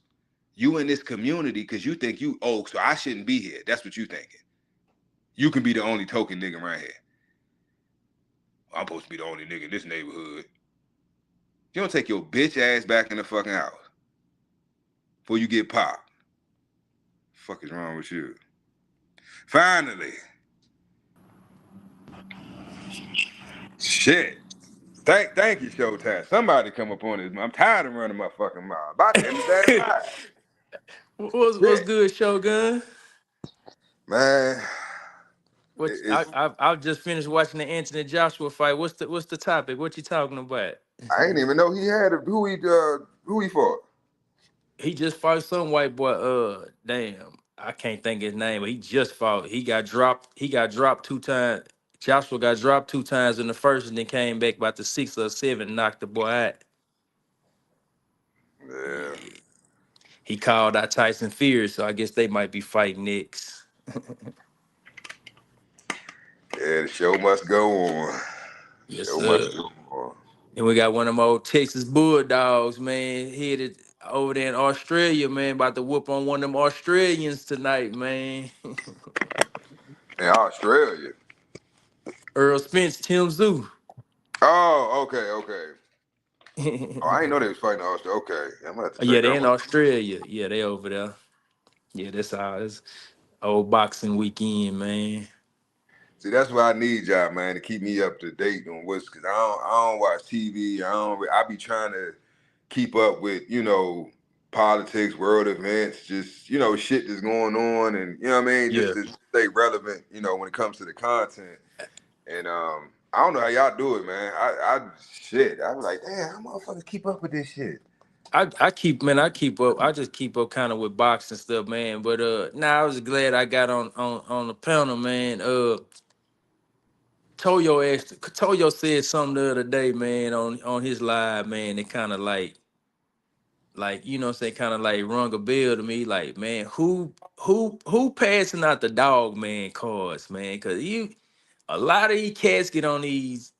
You in this community because you think so I shouldn't be here. That's what you thinking. You can be the only token nigga around here. I'm supposed to be the only nigga in this neighborhood. You don't take your bitch ass back in the fucking house before you get popped. Fuck is wrong with you? Finally. Shit. Thank you, Showtime. Somebody come up on this. I'm tired of running my fucking mouth. About to end the damn time. What's good, Shogun? Man. I've just finished watching the Anthony Joshua fight. What's the topic? What you talking about? I didn't even know he had who he fought. He just fought some white boy. Damn, I can't think his name, but he just fought. He got dropped. He got dropped 2 times. Joshua got dropped 2 times in the first, and then came back about the 6 or 7, knocked the boy out. Yeah. He called out Tyson Fury, so I guess they might be fighting next. Yeah, the show must go on. Yes, Show sir. must go on. And we got one of them old Texas Bulldogs, man, headed over there in Australia, man, about to whoop on one of them Australians tonight, man. In Australia. Earl Spence, Tim Zoo. Oh, okay. Oh, I didn't know they was fighting Australia. Okay. I'm gonna have to Yeah, check they that in one. Australia. Yeah, they over there. Yeah, that's how it's old boxing weekend, man. See, that's why I need y'all, man, to keep me up to date on because I don't watch TV. I be trying to keep up with, politics, world events, just, shit that's going on and you know what I mean, just Yeah. to stay relevant, when it comes to the content. And I don't know how y'all do it, man. I was like, damn, how motherfuckers keep up with this shit? I keep up. I just keep up kind of with boxing stuff, man. But I was glad I got on the panel, man. Toyo said something the other day, man, on his live, man. It kind of like you know what I'm saying, kind of like rung a bell to me, like, man, who passing out the dog man cards, man? Cause a lot of these cats get on these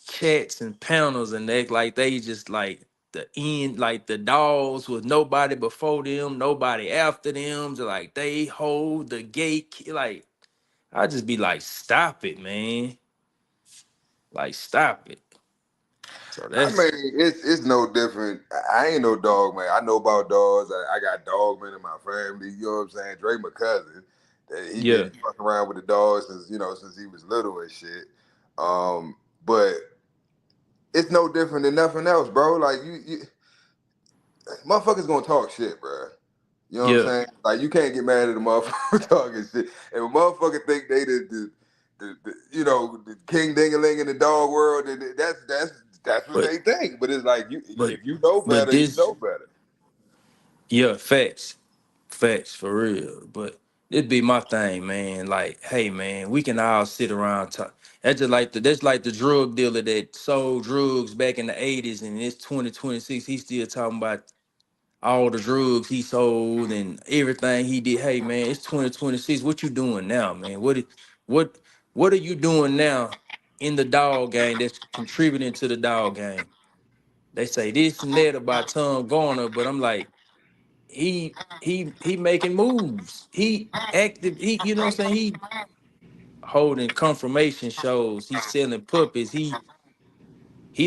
chats and panels and act like they just like the end, like the dogs with nobody before them, nobody after them, so like they hold the gate. Like, I just be like, stop it, man. Like, stop it. So I that's mean, it's no different. I ain't no dog man. I know about dogs. I got dog men in my family. You know what I'm saying? Dre, my cousin, he yeah. been fucking around with the dogs since he was little and shit. But it's no different than nothing else, bro. Like you motherfuckers gonna talk shit, bro. You know what I'm Yeah. saying? Like you can't get mad at a motherfucker talking shit. If a motherfucker think they the king dingaling in the dog world, then that's what But they think. But it's like but if you know but better, you this, know better. yeah, facts for real. But it be my thing, man. Like, hey, man, we can all sit around talk. That's like the drug dealer that sold drugs back in the '80s, and it's 2026. He's still talking about all the drugs he sold and everything he did. Hey, man, it's 2026. What you doing now, man? What what are you doing now in the dog game that's contributing to the dog game? They say this and that about Tom Garner, but I'm like, he making moves. He active. He, you know what I'm saying? He holding confirmation shows. He's selling puppies. He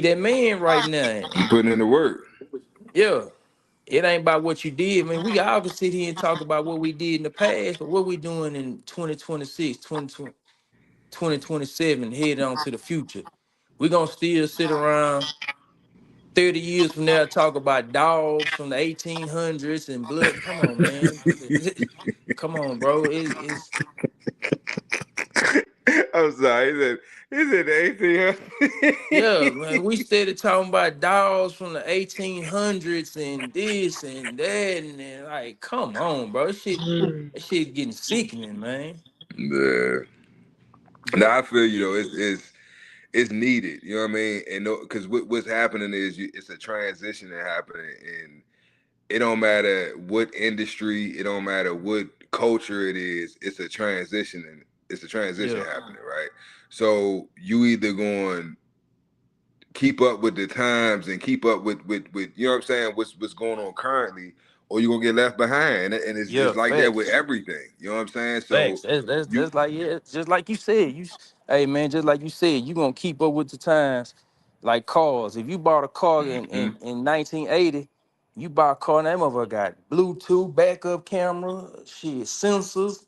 that man right now. You And putting in the work. yeah, it ain't about what you did. I mean, we all can sit here and talk about what we did in the past, but what we doing in 2026, 2027, heading on to the future. We gonna still sit around 30 years from now talk about dogs from the 1800s and blood. Come on, man. Come on, bro. It's I'm sorry. He said the 1800s. Yeah, man, we started talking about dolls from the 1800s and this and that, and then, like, come on, bro, that shit getting sickening, man. Yeah. Now I feel you though. It's needed. You know what I mean? And because what's happening is it's a transition that happening, and it don't matter what industry, it don't matter what culture it is. It's a transition, and it's a transition Yeah, happening, right? So you either going keep up with the times and keep up with you know what I'm saying, what's going on currently, or you're gonna get left behind. And it's yeah, like that with facts. everything. You know what I'm saying? So Facts. That's you just like, yeah, just like you said. Hey man, just like you said, you gonna keep up with the times. Like cars. If you bought a car in 1980, you bought a car and that motherfucker got Bluetooth, backup camera, shit, sensors,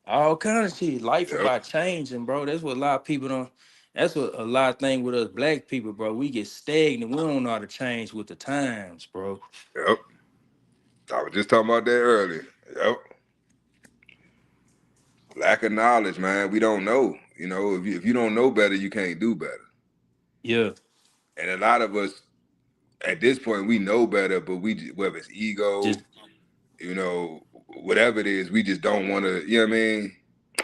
all kind of shit. Life yep, about changing, bro. That's what a lot of people don't. That's what a lot of things with us black people, bro. We get stagnant. We don't know how to change with the times, bro. yep. I was just talking about that earlier. Yep. Lack of knowledge, man. We don't know. You know, if you don't know better, you can't do better. Yeah, And a lot of us at this point we know better, but whether it's just ego, you know, whatever it is, we just don't want to. You know what I mean?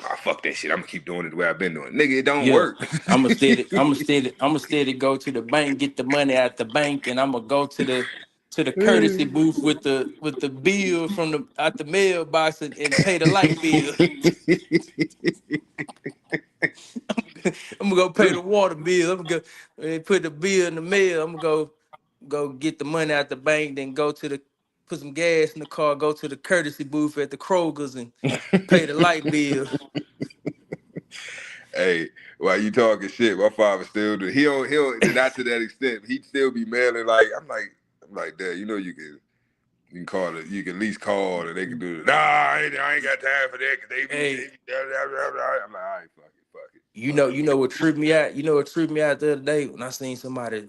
Ah, fuck that shit. I'm gonna keep doing it the way I've been doing. Nigga, it don't yeah. work. I'm gonna steady go to the bank, get the money out the bank, and I'm gonna go to the courtesy booth with the bill from the out the mailbox and pay the light bill. I'm gonna go pay the water bill. I'm gonna go put the bill in the mail. I'm gonna go get the money out the bank, then go to the put some gas in the car, go to the courtesy booth at the Kroger's and pay the light bill. Hey, while you talking shit, my father still do. He'll not to that extent. He'd still be mailing like I'm like, Dad, you know you can call it. You can at least call and they can do it. Nah, I ain't got time for that because they Hey, be. I'm like, all right, fuck it. you know what tripped me out? You know what tripped me out the other day when I seen somebody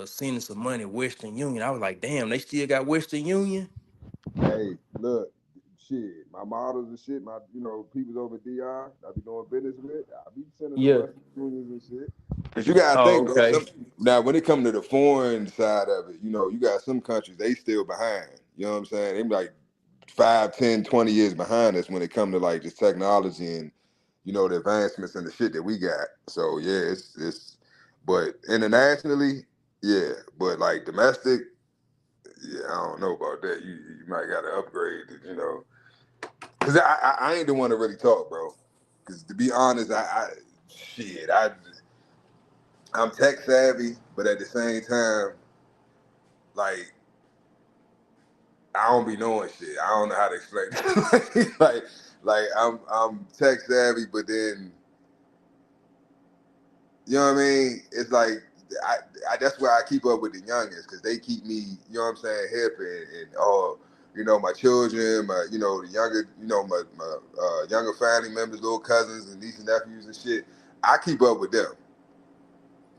sending some money Western Union. I was like, damn, they still got Western Union? Hey, look, shit, my models and shit, my people over at DR, I be doing business with, I be sending them Yeah. Western Unions and shit. Cause you gotta Oh, think, bro. okay. Now when it comes to the foreign side of it, you got some countries they still behind. You know what I'm saying? They be like 5, 10, 20 years behind us when it comes to like just technology and the advancements and the shit that we got. So yeah, it's but internationally, yeah. But like domestic, yeah, I don't know about that. You might gotta upgrade it, Cause I ain't the one to really talk, bro. Cause to be honest, I'm tech savvy, but at the same time, like I don't be knowing shit. I don't know how to explain it. like I'm tech savvy, but then you know what I mean? It's like that's why I keep up with the youngins because they keep me, you know what I'm saying, hip and my children, the younger, my younger family members, little cousins and nieces and nephews and shit. I keep up with them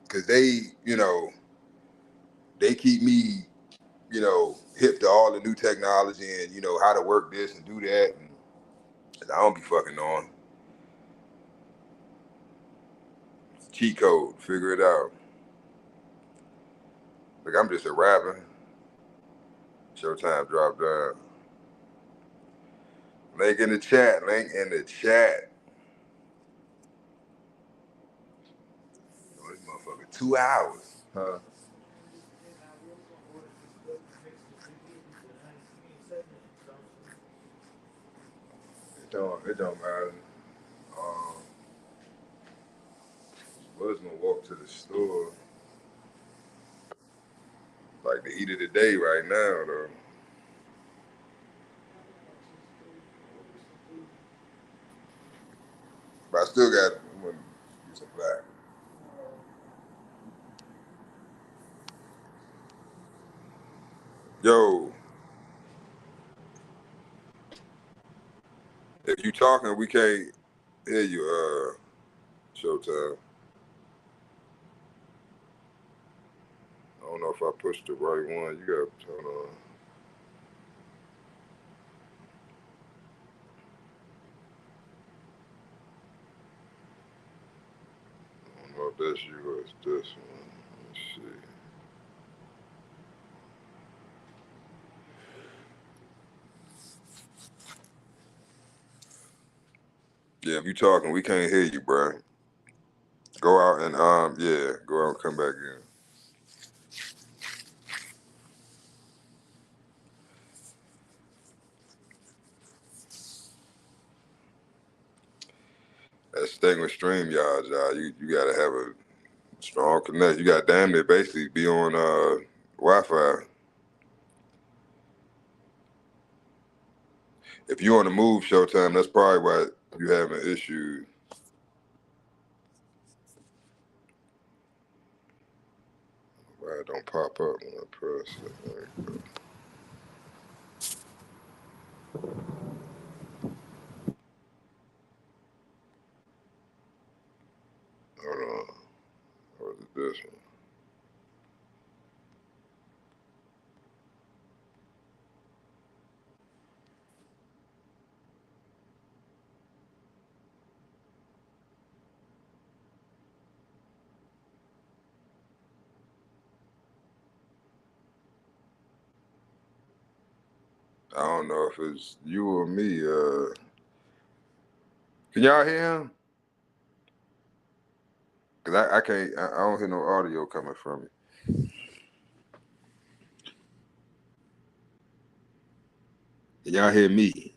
because they keep me, hip to all the new technology and how to work this and do that. And I don't be fucking on cheat code, figure it out. Like I'm just a rapper. Showtime dropped down. Link in the chat. Link in the chat. Oh, this motherfucker 2 hours. Huh? It don't matter. Um, was gonna walk to the store, like the eat of the day right now though. But I still got I'm gonna get some black. Yo, if you talking, we can't hear you. Showtime. I don't know if I pushed the right one. You gotta turn on. issue was this one. Let's see. Yeah, if you talking, we can't hear you, bro. Go out and yeah, go out and come back in. That's the thing with StreamYard, y'all. You gotta have a strong connection. You got damn near basically be on Wi-Fi. If you're on the move, Showtime, that's probably why you having issues. Why it don't pop up when I press it. There you go. Hold on. Or is it this one? I don't know if it's you or me. Can y'all hear him? Cause I can't. I don't hear no audio coming from me. Can y'all hear me?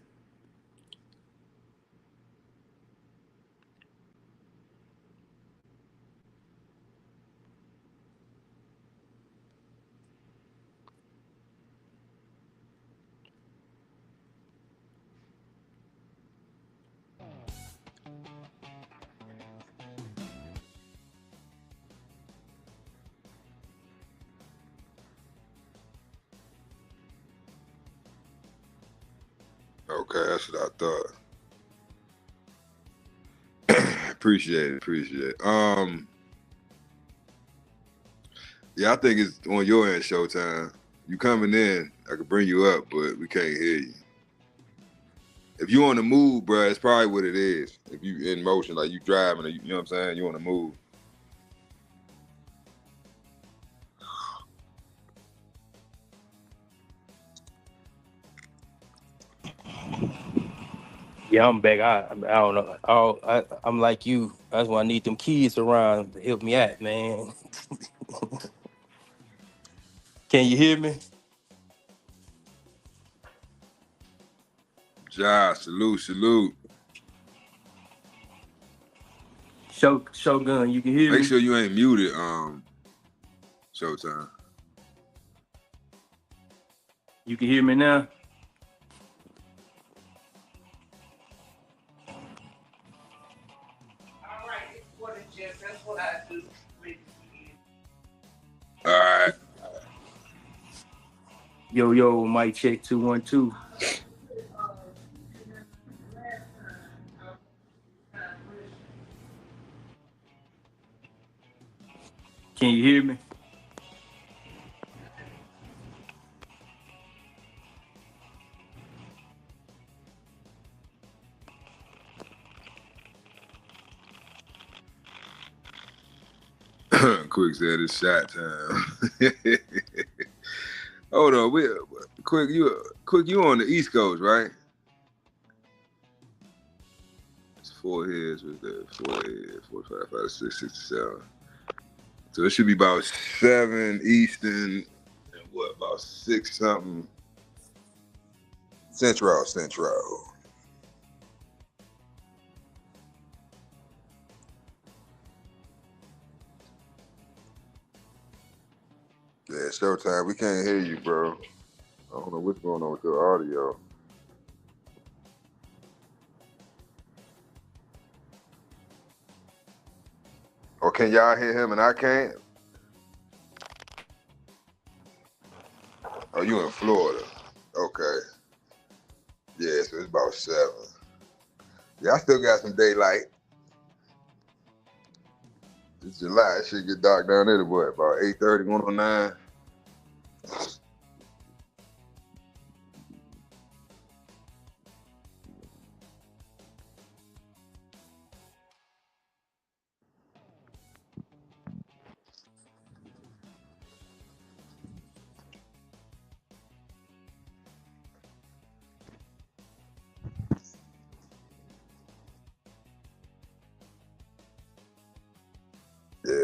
Okay, that's what I thought. Appreciate it. Yeah, I think it's on your end, Showtime. You coming in, I could bring you up, but we can't hear you. If you on the move, bro, it's probably what it is. If you in motion, like you driving, or you know what I'm saying, you on the move. Yeah, I'm back. I don't know. I'm like you. That's why I need them kids around to help me out, man. Can you hear me? Ja, salute. Shogun, you can hear Make me? sure you ain't muted, Showtime. You can hear me now? All right. Yo, mic check 2 1 2. Can you hear me? Quick said it's shot time. Hold on, Quick, you on the East Coast, right? It's 4 heads with that 4 heads, 4, 5, 5, 6, 6, 7. So it should be about 7 Eastern and what, about 6 something Central. Yeah, Showtime, we can't hear you, bro. I don't know what's going on with your audio. Or can y'all hear him and I can't? Oh, you in Florida. Okay. Yeah, so it's about 7. Yeah, I still got some daylight. It's July. It should get dark down there to what, about 8:30, 109?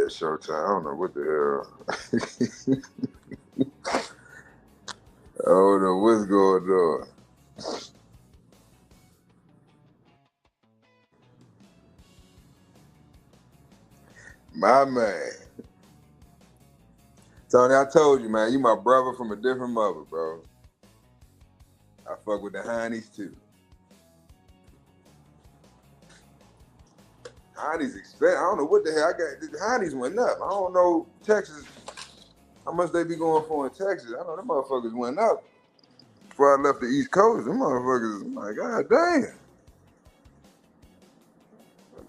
Showtime. I don't know what the hell. I don't know what's going on. My man. Tony, I told you, man, you my brother from a different mother, bro. I fuck with the Heinies too. Heinies expensive. I don't know what the hell I got. The Heinies went up. I don't know Texas, how much they be going for in Texas. I know them motherfuckers went up. Before I left the East Coast, them motherfuckers, I'm like, God damn.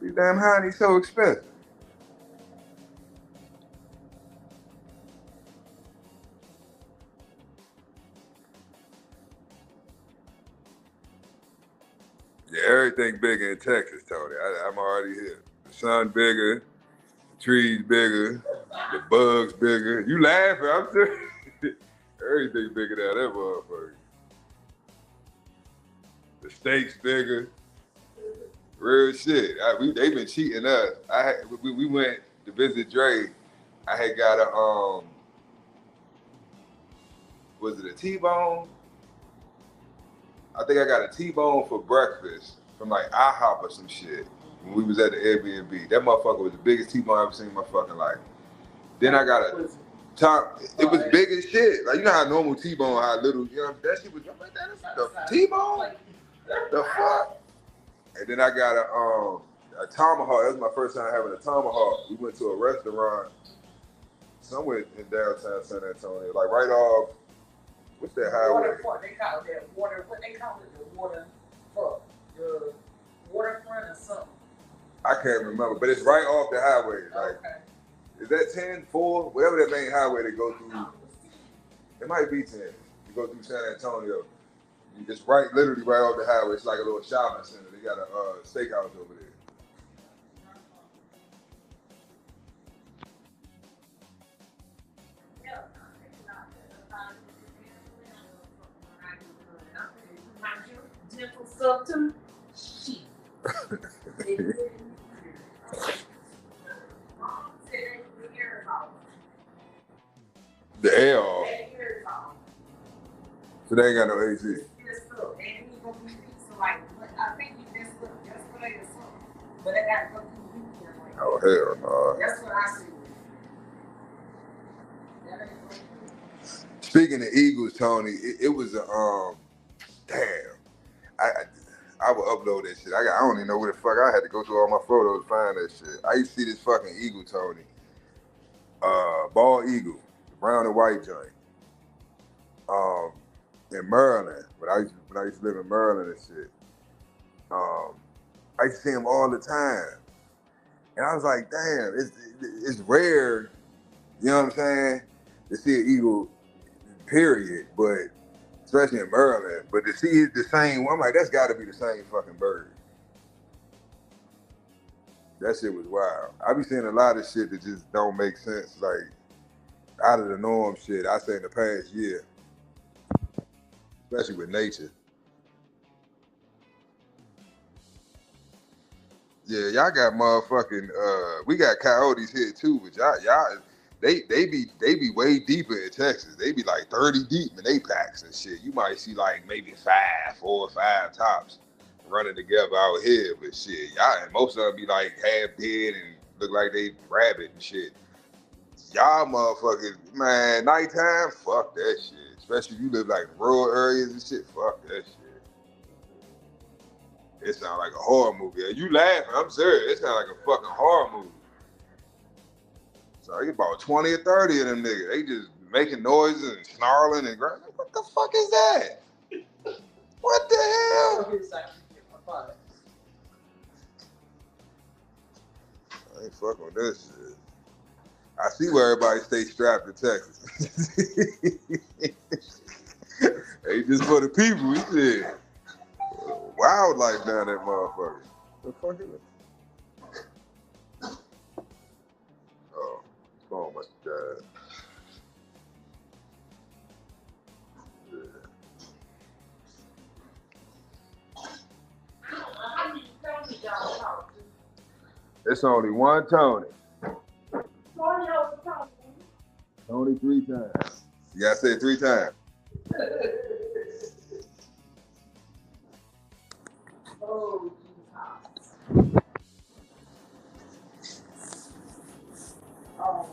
These damn Heinies so expensive. Yeah, everything bigger in Texas, Tony. I'm already here. The sun bigger, the trees bigger, the bugs bigger. You laughing, I'm serious. Everything bigger than that motherfucker. The steaks bigger. Real shit. They been cheating us. We went to visit Dre. I had got a was it a T-bone? I think I got a T-bone for breakfast from like IHOP or some shit when we was at the Airbnb. That motherfucker was the biggest T-bone I've ever seen in my fucking life. Then I got a top. It was big as shit. Like, you know how normal T-bone, how little, you know, that shit was, I'm like, that is the T-bone? The fuck? And then I got a tomahawk. That was my first time having a tomahawk. We went to a restaurant somewhere in downtown San Antonio, like right off, what's that highway? Waterfront. They call it that water. What they call it? The waterfront. The waterfront or something. I can't remember, but it's right off the highway. Like, Okay. is that 10, 4? Whatever that main highway they go through. It might be 10. You go through San Antonio. It's right, literally right off the highway. It's like a little shopping center. They got a steakhouse over there. Gentle stuff too. Shit. The air off. So they ain't got no AC. Oh, hell no. That's what I see. Speaking of Eagles, Tony, it was a damn. I would upload that shit. I don't even know where the fuck I had to go through all my photos to find that shit. I used to see this fucking eagle, Tony. Bald eagle, brown and white joint. In Maryland, when I used to live in Maryland and shit. I used to see him all the time. And I was like, damn, it's rare, you know what I'm saying, to see an eagle, period, but especially in Maryland. But to see the same one, I'm like, that's got to be the same fucking bird. That shit was wild. I be seeing a lot of shit that just don't make sense, like out of the norm shit, I say in the past year, especially with nature. Yeah, y'all got motherfucking, we got coyotes here too, but y'all, they be way deeper in Texas. They be like 30 deep in they packs and shit. You might see like maybe 4 or 5 tops running together out here, but shit, y'all, and most of them be like half dead and look like they rabbit and shit. Y'all motherfuckers, man, nighttime, fuck that shit. Especially if you live like in rural areas and shit, fuck that shit. It sounds like a horror movie. You laughing, I'm serious. It sounds like a fucking horror movie. So you about 20 or 30 of them niggas. They just making noises and snarling and growling. What the fuck is that? What the hell? I ain't fucking with this shit. I see where everybody stay strapped in Texas. Hey, just for the people, we said. Wildlife down that motherfucker. The fuck is it? Oh, his phone must have died. Yeah. It's only one Tony. Only 3 times. You gotta say it 3 times. Oh, oh.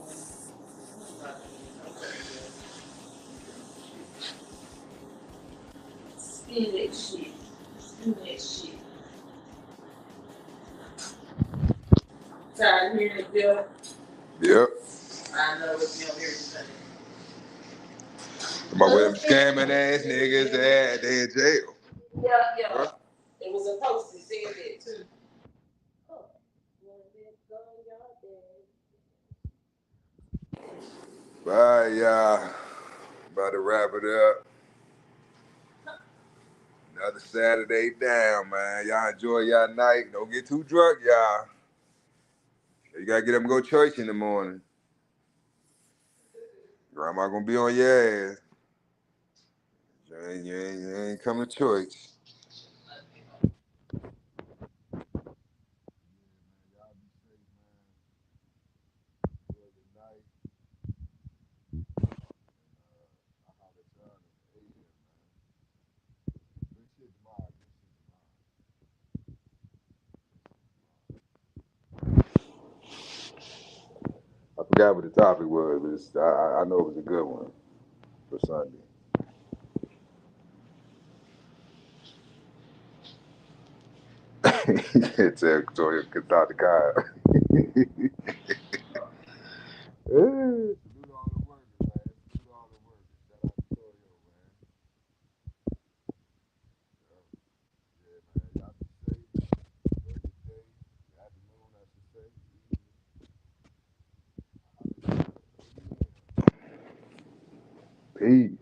Spin that shit. Spin that shit. Tired of hearing it, Bill? Yep. I know it's Bill everything. About where them scamming ass niggas at, they in jail. Yeah. Huh? It was a post that said that too. Bye, y'all. About to wrap it up. Another Saturday down, man. Y'all enjoy y'all night. Don't get too drunk, y'all. You gotta get up and go to church in the morning. Grandma gonna be on your ass. You ain't coming to church. I forgot what the topic was, but I know it was a good one for Sunday. It's a Toya Katata Kyle. Peace.